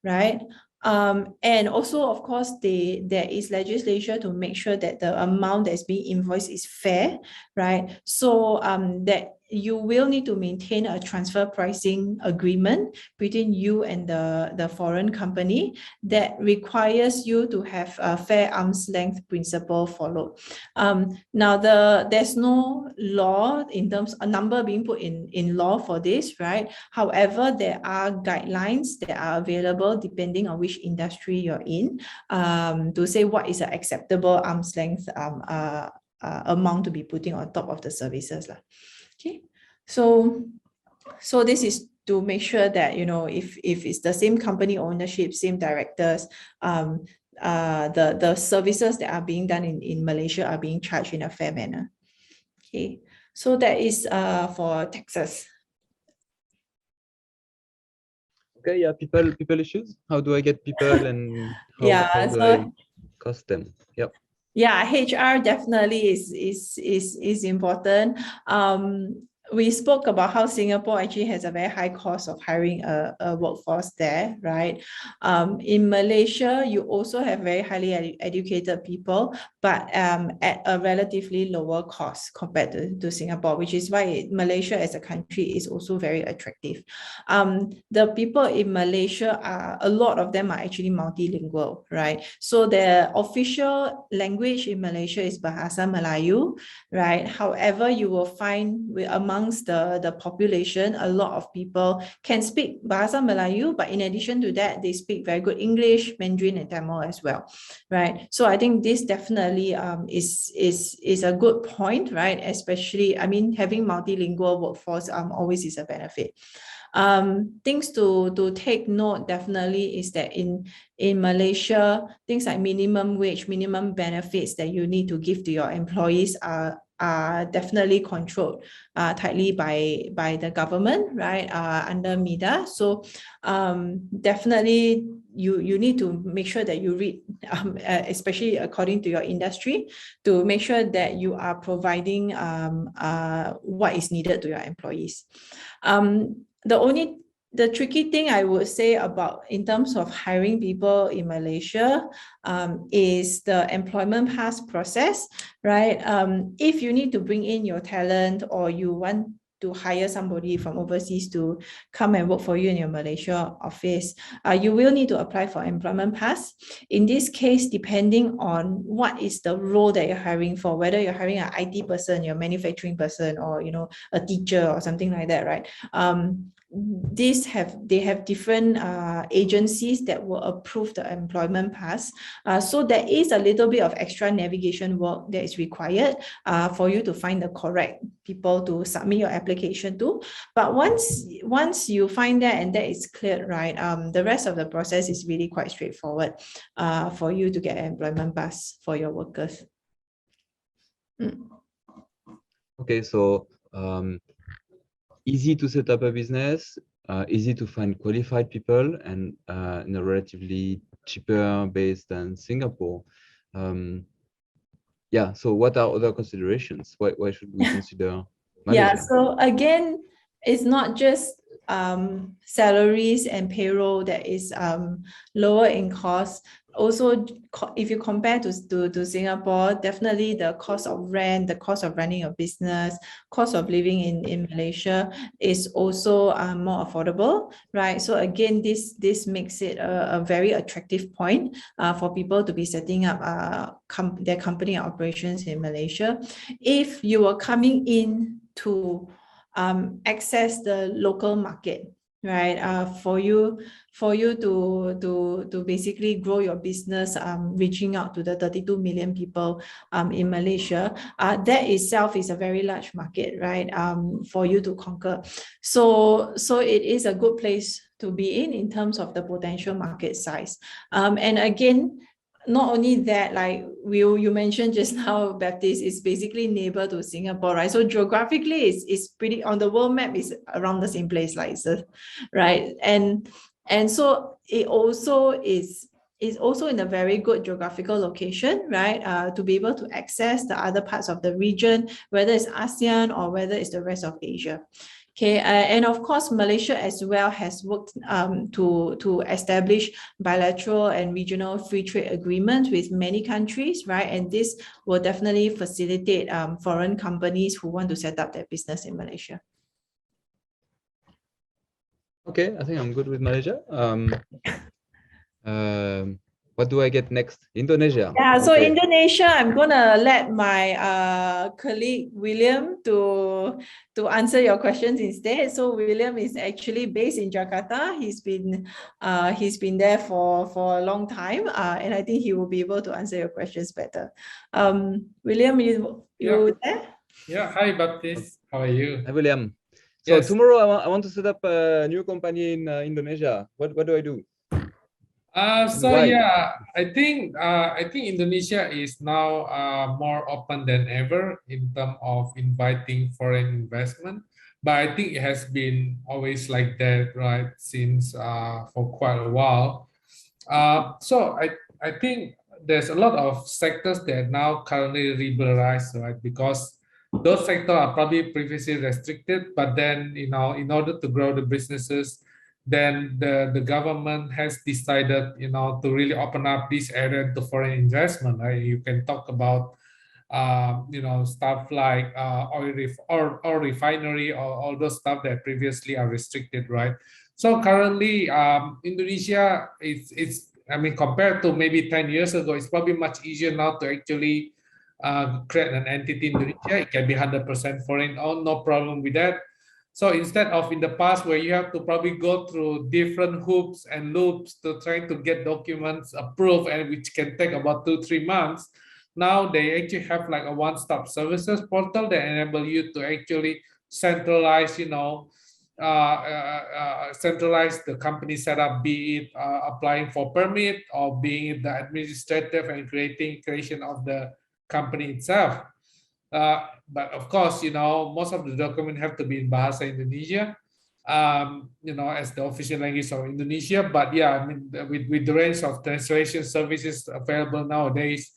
right? And also, of course, there is legislation to make sure that the amount that's being invoiced is fair, right? So that you will need to maintain a transfer pricing agreement between you and the foreign company that requires you to have a fair arm's length principle followed. Now, there's no law in terms of a number being put in law for this, right? However, there are guidelines that are available depending on which industry you're in to say what is an acceptable arm's length amount to be putting on top of the services. Okay, so this is to make sure that, you know, if it's the same company ownership, same directors, the services that are being done in Malaysia are being charged in a fair manner. Okay, so that is for taxes. Okay, yeah, people issues. How do I get people and how do I cost them? Yep. Yeah, HR definitely is important. We spoke about how Singapore actually has a very high cost of hiring a workforce there, right? In Malaysia, you also have very highly educated people, but at a relatively lower cost compared to Singapore, which is why Malaysia as a country is also very attractive. The people in Malaysia a lot of them are actually multilingual, right? So the official language in Malaysia is Bahasa Melayu, right? However, you will find amongst the population, a lot of people can speak Bahasa Melayu, but in addition to that, they speak very good English, Mandarin, and Tamil as well, right? So I think this definitely is a good point, right? Especially, I mean, having multilingual workforce always is a benefit. Things to take note definitely is that in Malaysia, things like minimum wage, minimum benefits that you need to give to your employees are definitely controlled tightly by the government, right? Under MIDA. So definitely you need to make sure that you read, especially according to your industry, to make sure that you are providing what is needed to your employees. The tricky thing I would say about in terms of hiring people in Malaysia is the employment pass process, right? If you need to bring in your talent or you want to hire somebody from overseas to come and work for you in your Malaysia office, you will need to apply for employment pass. In this case, depending on what is the role that you're hiring for, whether you're hiring an IT person, you're a manufacturing person, or, you know, a teacher or something like that, right? They have different agencies that will approve the employment pass. So there is a little bit of extra navigation work that is required for you to find the correct people to submit your application to. But once you find that and that is cleared, right, the rest of the process is really quite straightforward for you to get an employment pass for your workers. Okay, so easy to set up a business, easy to find qualified people, and in a relatively cheaper base than Singapore. yeah, so what are other considerations? Why should we consider Yeah, Malaysia? so again, it's not just salaries and payroll that is lower in cost. Also, if you compare to Singapore, definitely the cost of rent, the cost of running a business, cost of living in Malaysia is also more affordable, right? So again, this makes it a very attractive point for people to be setting up their company operations in Malaysia. If you are coming in to access the local market, right? For you to basically grow your business, reaching out to the 32 million people in Malaysia, that itself is a very large market, right? For you to conquer. So it is a good place to be in terms of the potential market size. And again, not only that, like you mentioned just now, Baptiste is basically neighbor to Singapore, right? So geographically, it's pretty on the world map is around the same place, like right? And so it also is also in a very good geographical location, right? To be able to access the other parts of the region, whether it's ASEAN or whether it's the rest of Asia. Okay, and of course, Malaysia as well has worked to establish bilateral and regional free trade agreements with many countries, right? And this will definitely facilitate foreign companies who want to set up their business in Malaysia. Okay, I think I'm good with Malaysia. What do I get next? Indonesia. Yeah, so okay. Indonesia, I'm gonna let my colleague William to answer your questions instead. So William is actually based in Jakarta. He's been there for a long time, and I think he will be able to answer your questions better. William, you there? Yeah, hi Baptiste. How are you? Hi William. So Yes. tomorrow I want to set up a new company in Indonesia. What do I do? So why? yeah, I think Indonesia is now more open than ever in terms of inviting foreign investment. But I think it has been always like that, right? Since for quite a while. So I think there's a lot of sectors that now currently liberalized, right? Because those sectors are probably previously restricted, but then in order to grow the businesses, then the government has decided, to really open up this area to foreign investment. Right? You can talk about, stuff like oil refinery or all those stuff that previously are restricted, right? So currently, Indonesia, compared to maybe 10 years ago, it's probably much easier now to actually create an entity in Indonesia. It can be 100% foreign owned, no problem with that. So instead of in the past where you have to probably go through different hoops and loops to try to get documents approved, and which can take about 2-3 months, now they actually have like a one-stop services portal that enable you to actually centralize, centralize the company setup, be it applying for permit or being it the administrative and creation of the company itself. But of course, most of the documents have to be in Bahasa Indonesia, as the official language of Indonesia. But yeah, with the range of translation services available nowadays,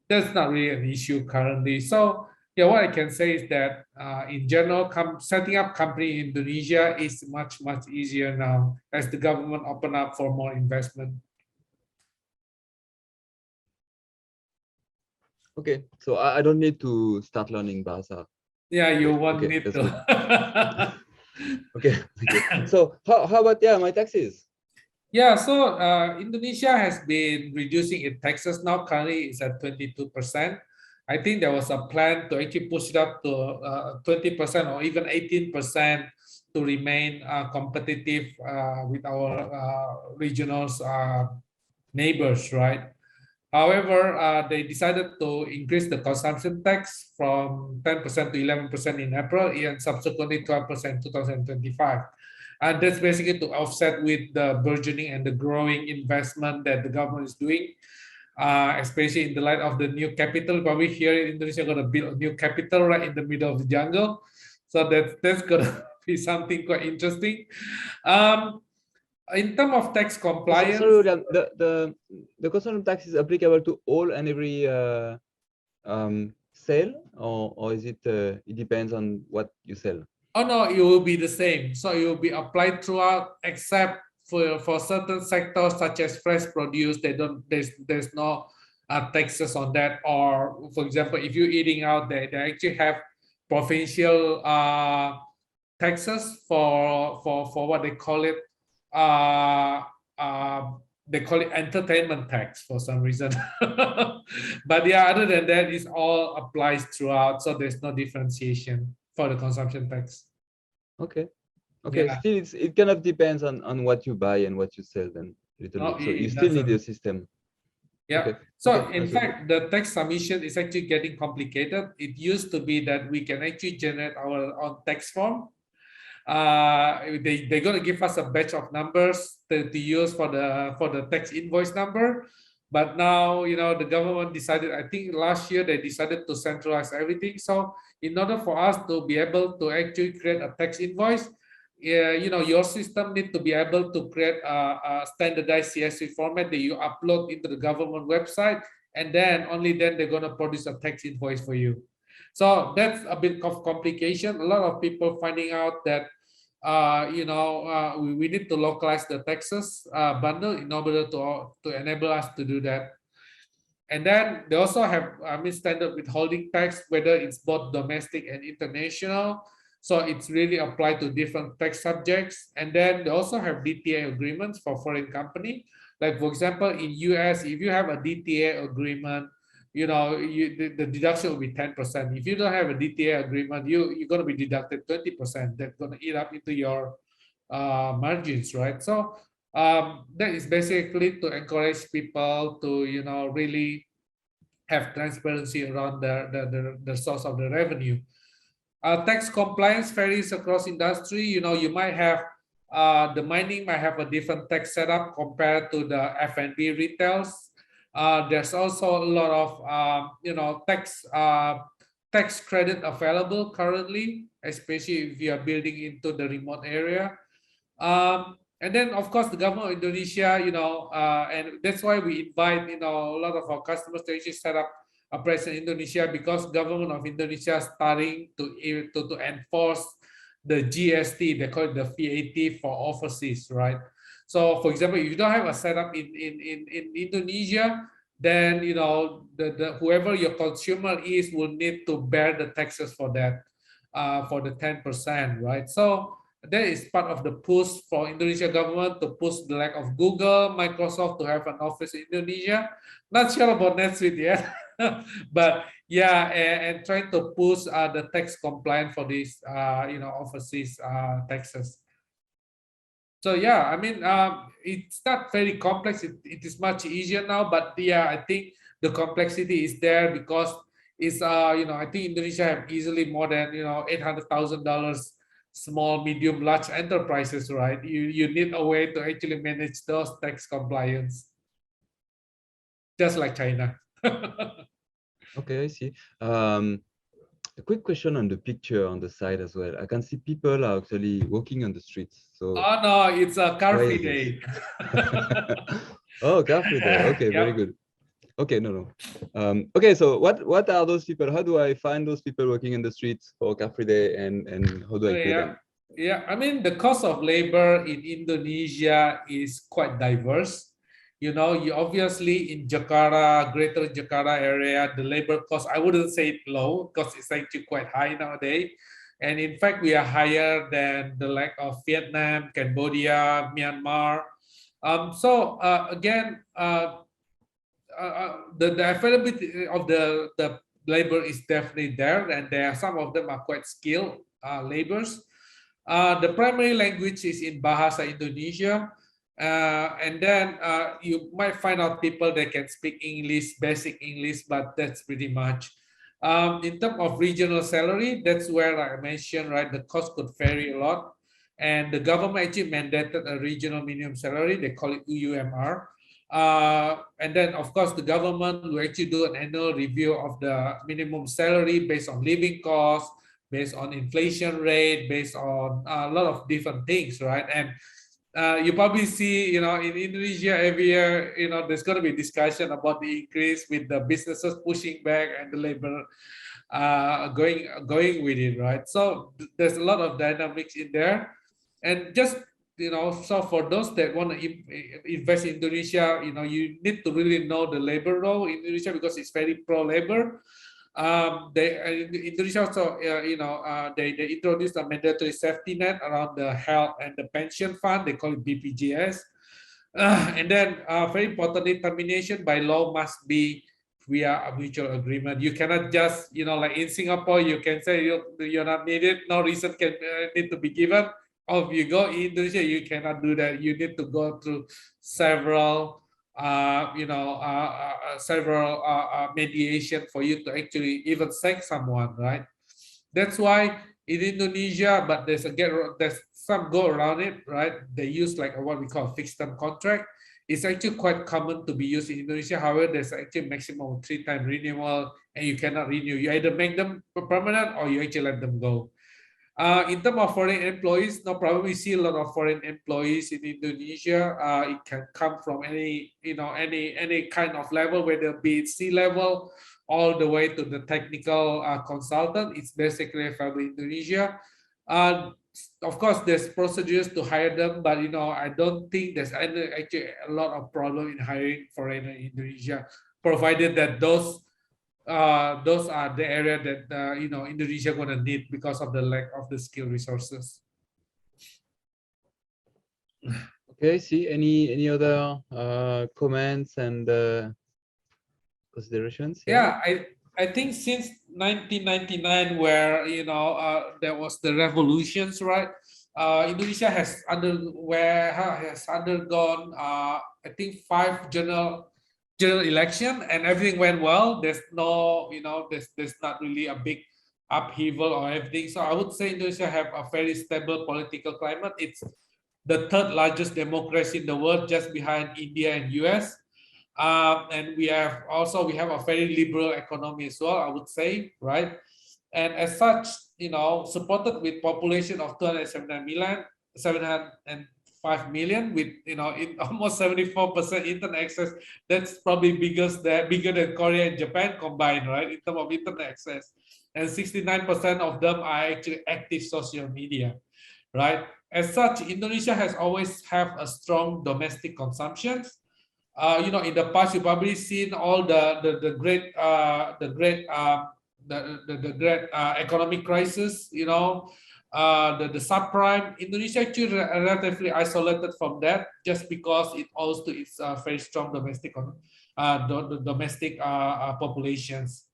that's not really an issue currently. So yeah, what I can say is that in general, setting up company in Indonesia is much easier now as the government open up for more investment. Okay, so I don't need to start learning Bahasa. Yeah, you won't need to. Okay. So how about my taxes? Yeah, so Indonesia has been reducing its taxes now. Currently, it's at 22%. I think there was a plan to actually push it up to 20% or even 18% to remain competitive with our regional neighbors, right? However, they decided to increase the consumption tax from 10% to 11% in April and subsequently 12% in 2025. And that's basically to offset with the burgeoning and the growing investment that the government is doing, especially in the light of the new capital. Probably here in Indonesia, going to build a new capital right in the middle of the jungle. So that's going to be something quite interesting. In terms of tax compliance, sorry, the consumption tax is applicable to all and every sell, or is it it depends on what you sell? Oh no, it will be the same. So it will be applied throughout, except for certain sectors such as fresh produce. There's no taxes on that. Or for example, if you're eating out, they actually have provincial taxes for what they call it. They call it entertainment tax for some reason. But yeah, other than that, it all applies throughout. So there's no differentiation for the consumption tax. Okay. Okay. Yeah. Still, it kind of depends on what you buy and what you sell then a little No, bit. So it you still need doesn't. a system. Yeah. Okay. So Okay, in that's okay. fact, the tax submission is actually getting complicated. It used to be that we can actually generate our own tax form. They're going to give us a batch of numbers to use for the tax invoice number. But now, you know, the government decided, I think last year they decided to centralize everything. So in order for us to be able to actually create a tax invoice, you know, your system need to be able to create a standardized CSV format that you upload into the government website, and then only then they're going to produce a tax invoice for you. So that's a bit of complication. A lot of people finding out that you know, we need to localize the taxes bundle in order to enable us to do that. And then they also have, I mean, standard withholding tax, whether it's both domestic and international. So it's really applied to different tax subjects. And then they also have DTA agreements for foreign company. Like for example, in US, if you have a DTA agreement, you know, the deduction will be 10%. If you don't have a DTA agreement, you're going to be deducted 20%. That's going to eat up into your margins, right? So that is basically to encourage people to, you know, really have transparency around the source of the revenue. Tax compliance varies across industry. You know, you might have the mining might have a different tax setup compared to the F&B retails. There's also a lot of you know, tax credit available currently, especially if you are building into the remote area. And then of course the government of Indonesia, you know, and that's why we invite, you know, a lot of our customers to actually set up a presence in Indonesia, because government of Indonesia is starting to enforce the GST, they call it the VAT for overseas, right? So for example, if you don't have a setup in Indonesia, then, you know, whoever your consumer is will need to bear the taxes for that, for the 10%, right? So that is part of the push for Indonesia government to push the lack of Google, Microsoft to have an office in Indonesia. Not sure about Netsuite yet, but yeah, and trying to push the tax compliance for these, you know, overseas taxes. So yeah, I mean, it's not very complex. It is much easier now, but yeah, I think the complexity is there because it's, you know, I think Indonesia have easily more than, you know, $800,000 small, medium, large enterprises, right? You need a way to actually manage those tax compliance, just like China. Okay, I see. A quick question on the picture on the side as well. I can see people are actually walking on the streets. So oh no, it's a car why free is this? day. Oh, car free day. Okay, very Yep. good. Okay, no. Okay, so what are those people? How do I find those people working in the streets for car free day, and how do I pay them? Yeah, I mean, the cost of labor in Indonesia is quite diverse. You know, you obviously in Jakarta, greater Jakarta area, the labor cost, I wouldn't say it low because it's actually quite high nowadays. And in fact, we are higher than the like of Vietnam, Cambodia, Myanmar. So again, the availability of the labor is definitely there, and some of them are quite skilled laborers. The primary language is in Bahasa Indonesia, and then you might find out people that can speak English, basic English, but that's pretty much. In terms of regional salary, that's where I mentioned, right, the cost could vary a lot. And the government actually mandated a regional minimum salary, they call it UUMR. And then, of course, the government will actually do an annual review of the minimum salary based on living costs, based on inflation rate, based on a lot of different things, right? And you probably see, in Indonesia every year, there's going to be discussion about the increase with the businesses pushing back and the labor going with it, right? So there's a lot of dynamics in there, and just so for those that want to invest in Indonesia, you need to really know the labor law in Indonesia because it's very pro-labor. Indonesia also, they introduced a mandatory safety net around the health and the pension fund. They call it BPJS. And then very importantly, termination by law must be via a mutual agreement. You cannot just, like in Singapore, you can say you're not needed, no reason can need to be given. Or if you go in Indonesia, you cannot do that. You need to go through several mediation for you to actually even sack someone, right? That's why in Indonesia, but there's some go around it, right? They use like what we call a fixed term contract. It's actually quite common to be used in Indonesia. However, there's actually maximum 3-time renewal, and you cannot renew. You either make them permanent or you actually let them go. In terms of foreign employees, no problem. We see a lot of foreign employees in Indonesia. It can come from any kind of level, whether it be C-level all the way to the technical consultant. It's basically available in Indonesia. Of course, there's procedures to hire them, but I don't think there's actually a lot of problem in hiring foreigner in Indonesia, provided that those are the area that Indonesia gonna need because of the lack of the skill resources. Okay, see any other comments and considerations? Yeah, I think since 1999, where there was the revolutions, right? Indonesia has undergone I think 5 general election, and everything went well. There's no, there's not really a big upheaval or everything. So I would say Indonesia have a very stable political climate. It's the 3rd largest democracy in the world, just behind India and US. And we have a very liberal economy as well, I would say, right? And as such, supported with population of 705 million, with in almost 74% internet access. That's probably bigger than Korea and Japan combined, right? In terms of internet access, and 69% of them are actually active social media, right? As such, Indonesia has always have a strong domestic consumption. In the past, you've probably seen all the great economic crisis, the subprime. Indonesia actually relatively isolated from that, just because it owes to its very strong domestic populations.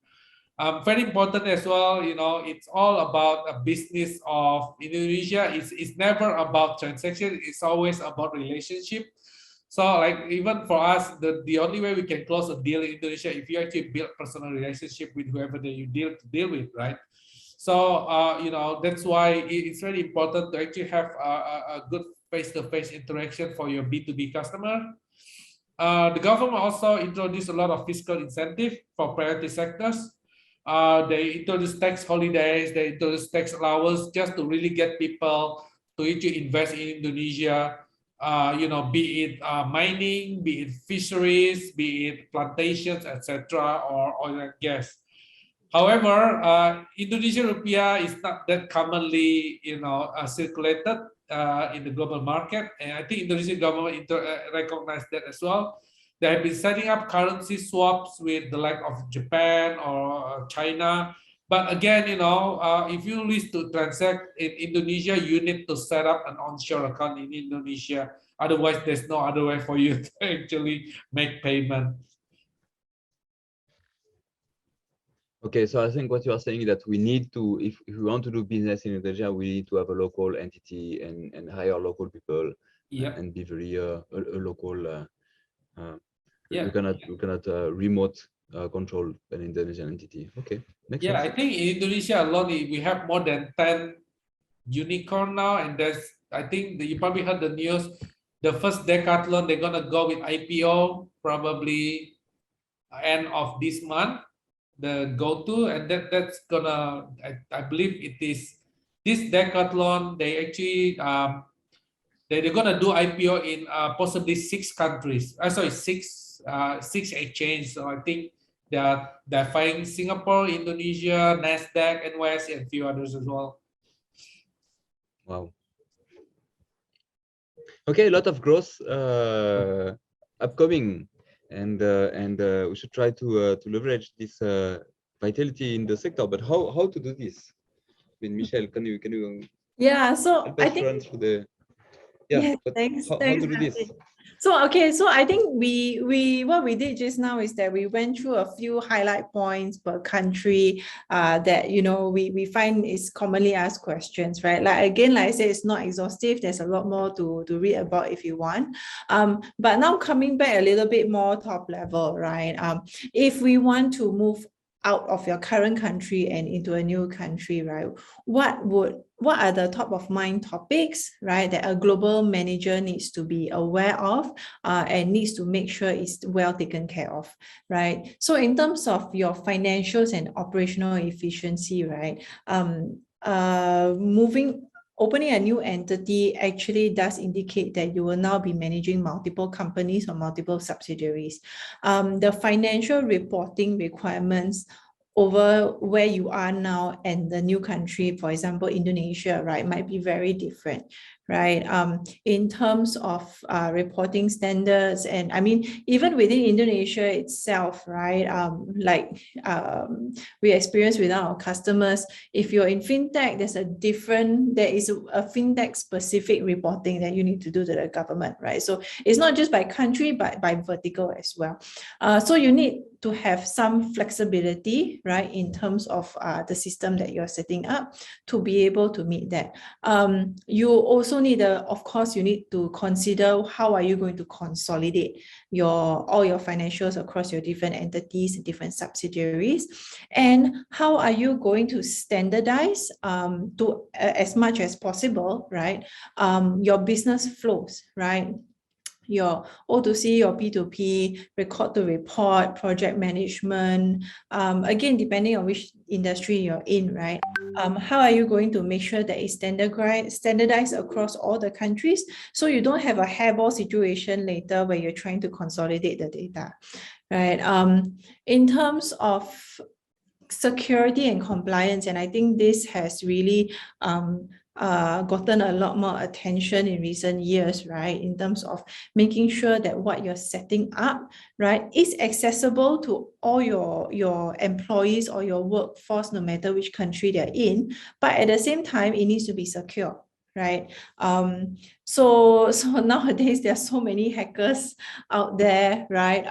Very important as well, it's all about a business of Indonesia. It's never about transaction. It's always about relationship. So like even for us, the only way we can close a deal in Indonesia if you actually build personal relationship with whoever that you deal with, right? So that's why it's very important to actually have a good face-to-face interaction for your B2B customer. The government also introduced a lot of fiscal incentive for priority sectors. They introduced tax holidays, they introduced tax allowance just to really get people to actually invest in Indonesia. Be it mining, be it fisheries, be it plantations, etc., or oil and gas. However, Indonesian rupiah is not that commonly, circulated in the global market, and I think Indonesian government recognized that as well. They have been setting up currency swaps with the like of Japan or China. But again, if you wish to transact in Indonesia, you need to set up an onshore account in Indonesia. Otherwise, there's no other way for you to actually make payment. Okay, so I think what you are saying is that we need to, if we want to do business in Indonesia, we need to have a local entity and hire local people, and be very local. We cannot remote control an Indonesian entity. Okay, makes sense. I think in Indonesia alone, we have more than 10 unicorn now, and I think you probably heard the news. The first decathlon, they're gonna go with IPO probably end of this month. The go-to, and that's gonna. I believe it is this decathlon. They actually they're gonna do IPO in possibly 6 countries. Sorry, six exchanges. So I think they're fighting Singapore, Indonesia, Nasdaq, NYSE, and a few others as well. Wow. Okay, a lot of growth upcoming, and we should try to leverage this vitality in the sector. But how to do this? I mean, Michelle, can you Yeah, so help I us think run through the but thanks. how Thanks, to do this? Hardik. So okay, so I think we what we did just now is that we went through a few highlight points per country that we find is commonly asked questions, right? Like again, like I said, it's not exhaustive. There's a lot more to read about if you want. But now coming back a little bit more top level, right? If we want to move out of your current country and into a new country, right? What are the top of mind topics, right, that a global manager needs to be aware of and needs to make sure is well taken care of, right? So in terms of your financials and operational efficiency, right, opening a new entity actually does indicate that you will now be managing multiple companies or multiple subsidiaries. The financial reporting requirements over where you are now and the new country, for example, Indonesia, right, might be very different, right? In terms of reporting standards, and I mean, even within Indonesia itself, right? We experience with our customers, if you're in fintech, there is a fintech specific reporting that you need to do to the government, right? So it's not just by country, but by vertical as well. So you need to have some flexibility, right, in terms of the system that you're setting up to be able to meet that. You also need of course, you need to consider how are you going to consolidate all your financials across your different entities, different subsidiaries, and how are you going to standardize to as much as possible, right, your business flows, right? Your O2C, your P2P, record to report, project management, again, depending on which industry you're in, right? How are you going to make sure that it's standardized across all the countries so you don't have a hairball situation later where you're trying to consolidate the data, right? In terms of security and compliance, and I think this has really gotten a lot more attention in recent years, right? In terms of making sure that what you're setting up, right, is accessible to all your employees or your workforce, no matter which country they're in. But at the same time, it needs to be secure, right? So nowadays there are so many hackers out there, right?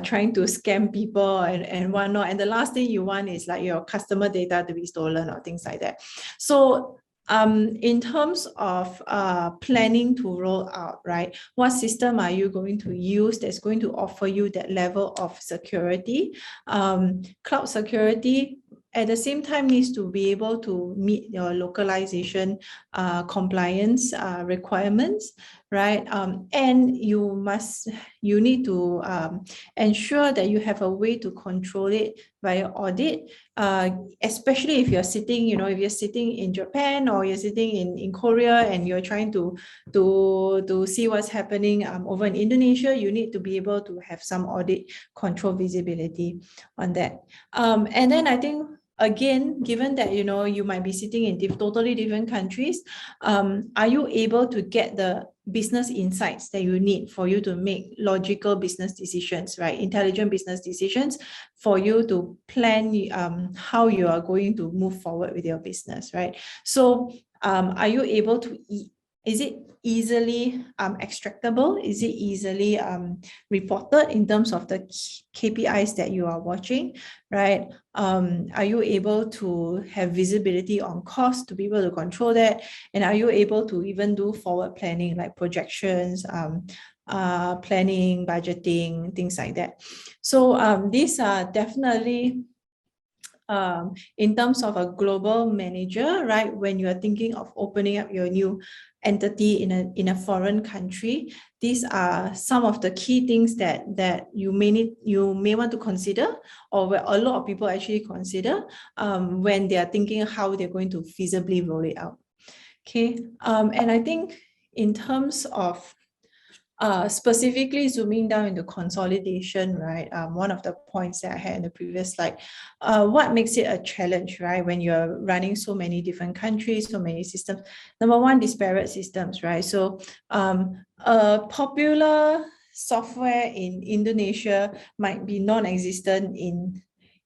Trying to scam people and whatnot. And the last thing you want is like your customer data to be stolen or things like that. So in terms of planning to roll out, right, what system are you going to use that's going to offer you that level of security? Cloud security at the same time needs to be able to meet your localization compliance requirements, right? And you need to ensure that you have a way to control it via audit, especially if you're sitting, if you're sitting in Japan or you're sitting in Korea and you're trying to see what's happening over in Indonesia, you need to be able to have some audit control visibility on that. And then I think, again, given that, you might be sitting in totally different countries, are you able to get the business insights that you need for you to make logical business decisions, right? Intelligent business decisions for you to plan how you are going to move forward with your business, right? So are you able to is it easily extractable? Is it easily reported in terms of the KPIs that you are watching, right? Are you able to have visibility on cost to be able to control that? And are you able to even do forward planning like projections, planning, budgeting, things like that? So these are definitely in terms of a global manager, right? When you are thinking of opening up your new entity in a foreign country, these are some of the key things that you may want to consider, or where a lot of people actually consider when they are thinking how they're going to feasibly roll it out. Okay, and I think in terms of specifically zooming down into consolidation, right? One of the points that I had in the previous slide, what makes it a challenge, right? When you're running so many different countries, so many systems. Number one, disparate systems, right? So a popular software in Indonesia might be non-existent in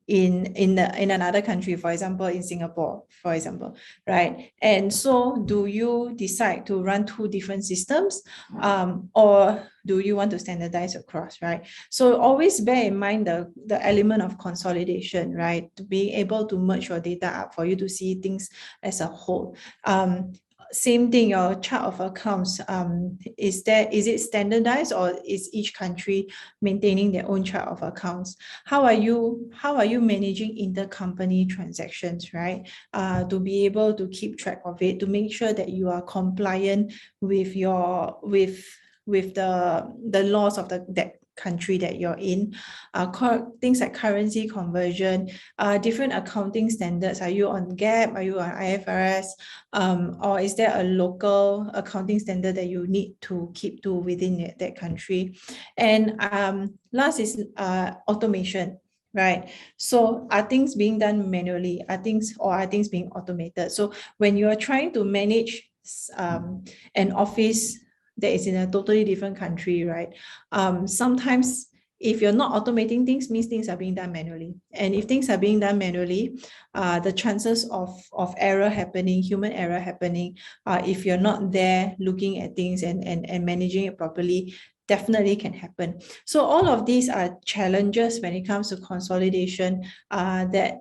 another country, for example, in Singapore, for example, right? And so do you decide to run two different systems, or do you want to standardize across, right? So always bear in mind the element of consolidation, right? To be able to merge your data up for you to see things as a whole. Same thing, your chart of accounts, is it standardized, or is each country maintaining their own chart of accounts? How are you managing intercompany transactions, right? To be able to keep track of it, to make sure that you are compliant with the laws of that country that you're in. Things like currency conversion, different accounting standards. Are you on GAAP? Are you on IFRS? Or is there a local accounting standard that you need to keep to within that country? And last is automation. Right. So are things being done manually? Are things being automated? So when you are trying to manage an office that is in a totally different country, right? Sometimes if you're not automating things, means things are being done manually. And if things are being done manually, the chances of error happening, human error happening, if you're not there looking at things and managing it properly, definitely can happen. So all of these are challenges when it comes to consolidation that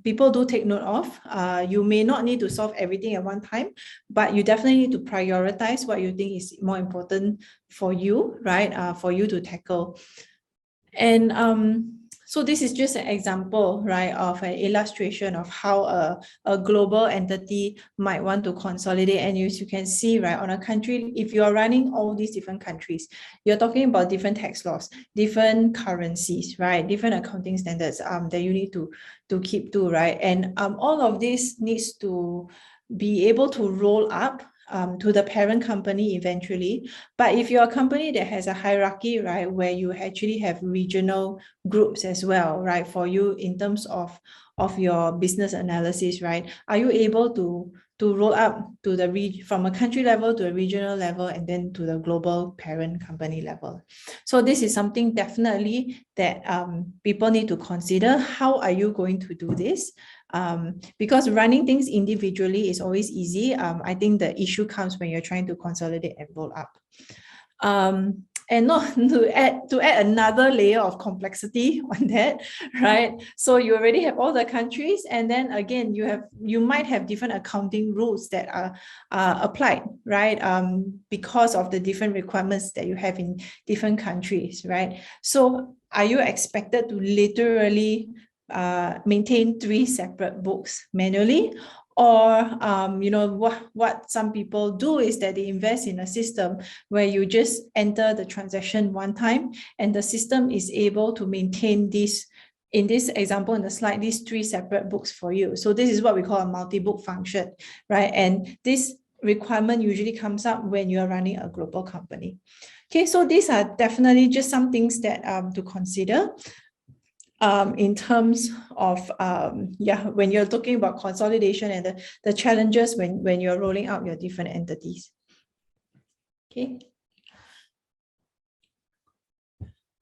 people do take note of. You may not need to solve everything at one time, but you definitely need to prioritize what you think is more important for you, right? For you to tackle. And so this is just an example, right, of an illustration of how a global entity might want to consolidate. And as you can see, right, on a country, if you are running all these different countries, you're talking about different tax laws, different currencies, right, different accounting standards that you need to keep to, right? And all of this needs to be able to roll up to the parent company eventually. But if you're a company that has a hierarchy, right, where you actually have regional groups as well, right, for you in terms of your business analysis, right, are you able to roll up to from a country level to a regional level and then to the global parent company level? So this is something definitely that people need to consider. How are you going to do this? Because running things individually is always easy. I think the issue comes when you're trying to consolidate and roll up. And not to add another layer of complexity on that, right? So you already have all the countries, and then again, you might have different accounting rules that are applied, right? Because of the different requirements that you have in different countries, right? So are you expected to literally maintain 3 separate books manually? Or what some people do is that they invest in a system where you just enter the transaction one time and the system is able to maintain this, in this example in the slide, these 3 separate books for you. So this is what we call a multi-book function, right? And this requirement usually comes up when you're running a global company. Okay, so these are definitely just some things that to consider. In terms of when you're talking about consolidation and the challenges when you're rolling out your different entities. Okay.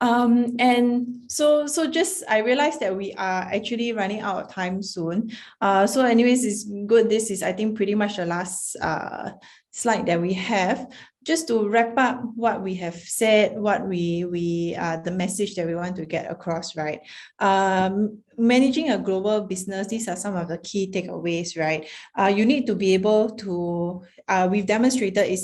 And so just I realized that we are actually running out of time soon. So anyways, it's good. This is, I think, pretty much the last slide that we have. Just to wrap up what we have said, what the message that we want to get across, right? Managing a global business, these are some of the key takeaways, right? You need to be able to, we've demonstrated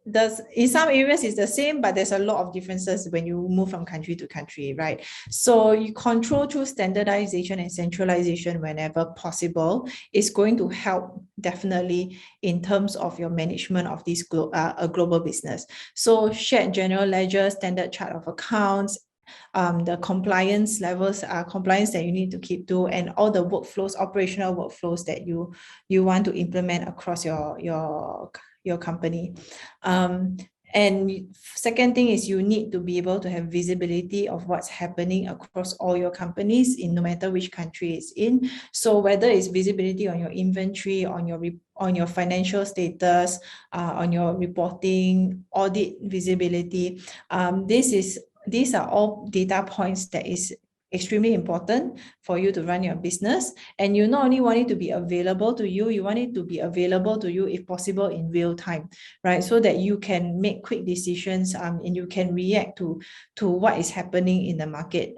in some areas it's the same, but there's a lot of differences when you move from country to country, right? So you control through standardization and centralization whenever possible is going to help definitely in terms of your management of this a global business. So shared general ledger, standard chart of accounts, the compliance levels, compliance that you need to keep to, and all the workflows, operational workflows that you want to implement across your your company. And second thing is you need to be able to have visibility of what's happening across all your companies in no matter which country it's in. So whether it's visibility on your inventory, on your financial status, on your reporting, audit visibility, these are all data points that is extremely important for you to run your business. And you not only want it to be available to you, you want it to be available to you if possible in real time, right? So that you can make quick decisions and you can react to what is happening in the market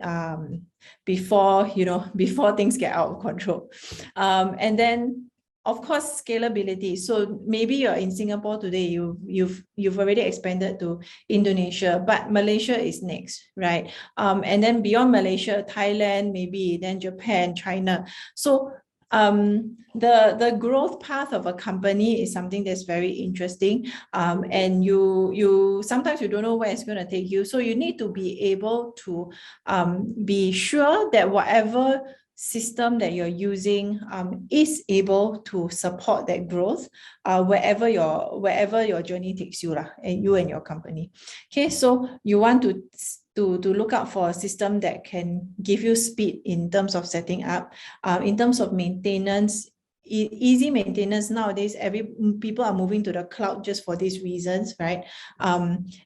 before things get out of control. And then of course, scalability. So maybe you're in Singapore today, you've already expanded to Indonesia, but Malaysia is next, right? And then beyond Malaysia, Thailand, maybe then Japan, China. So the growth path of a company is something that's very interesting. And you sometimes you don't know where it's going to take you. So you need to be able to be sure that whatever system that you're using is able to support that growth wherever your journey takes you, and you and your company. Okay, so you want to look out for a system that can give you speed in terms of setting up, in terms of maintenance. Easy maintenance nowadays, people are moving to the cloud just for these reasons, right?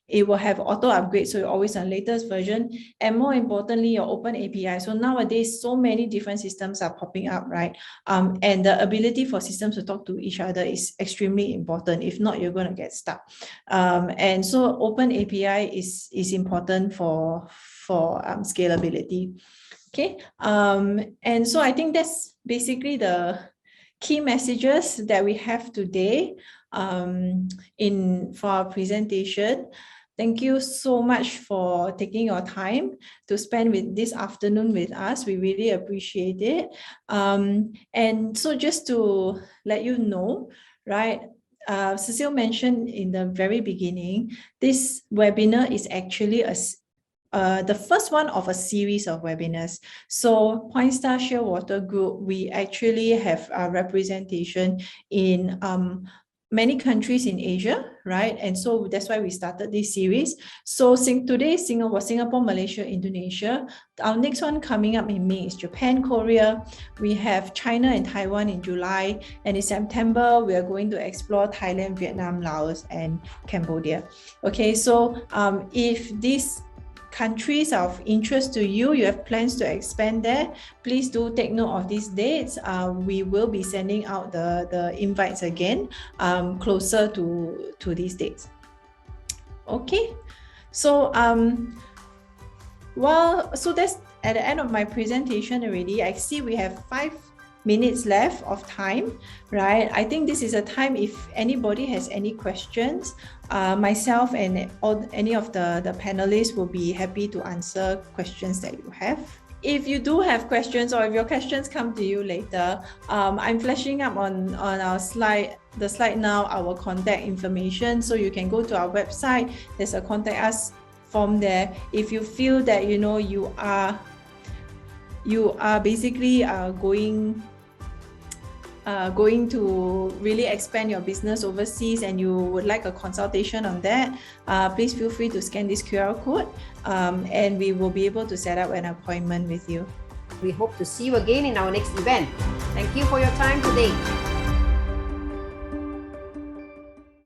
It will have auto upgrade, so you're always on latest version, and more importantly, your open API. So nowadays, so many different systems are popping up, right? And the ability for systems to talk to each other is extremely important. If not, you're going to get stuck. And so open API is important for scalability. Okay, and so I think that's basically the key messages that we have today for our presentation. Thank you so much for taking your time to spend with this afternoon with us. We really appreciate it. And so just to let you know, right, Cecile mentioned in the very beginning, this webinar is actually the first one of a series of webinars. So Point Star Shearwater Group, we actually have a representation in many countries in Asia, right? And so that's why we started this series. So today, Singapore, Malaysia, Indonesia. Our next one coming up in May is Japan, Korea. We have China and Taiwan in July. And in September, we are going to explore Thailand, Vietnam, Laos, and Cambodia. Okay, so if these countries are of interest to you, you have plans to expand there, please do take note of these dates. We will be sending out the invites again closer to these dates. Okay, so so that's at the end of my presentation already. I see we have 5 minutes left of time, right? I think this is a time if anybody has any questions, myself and any of the panelists will be happy to answer questions that you have. If you do have questions or if your questions come to you later, I'm flashing up on our slide, the slide now, our contact information. So you can go to our website, there's a contact us form there. If you feel that, you know, you are basically going to really expand your business overseas and you would like a consultation on that, please feel free to scan this QR code and we will be able to set up an appointment with you. We hope to see you again in our next event. Thank you for your time today.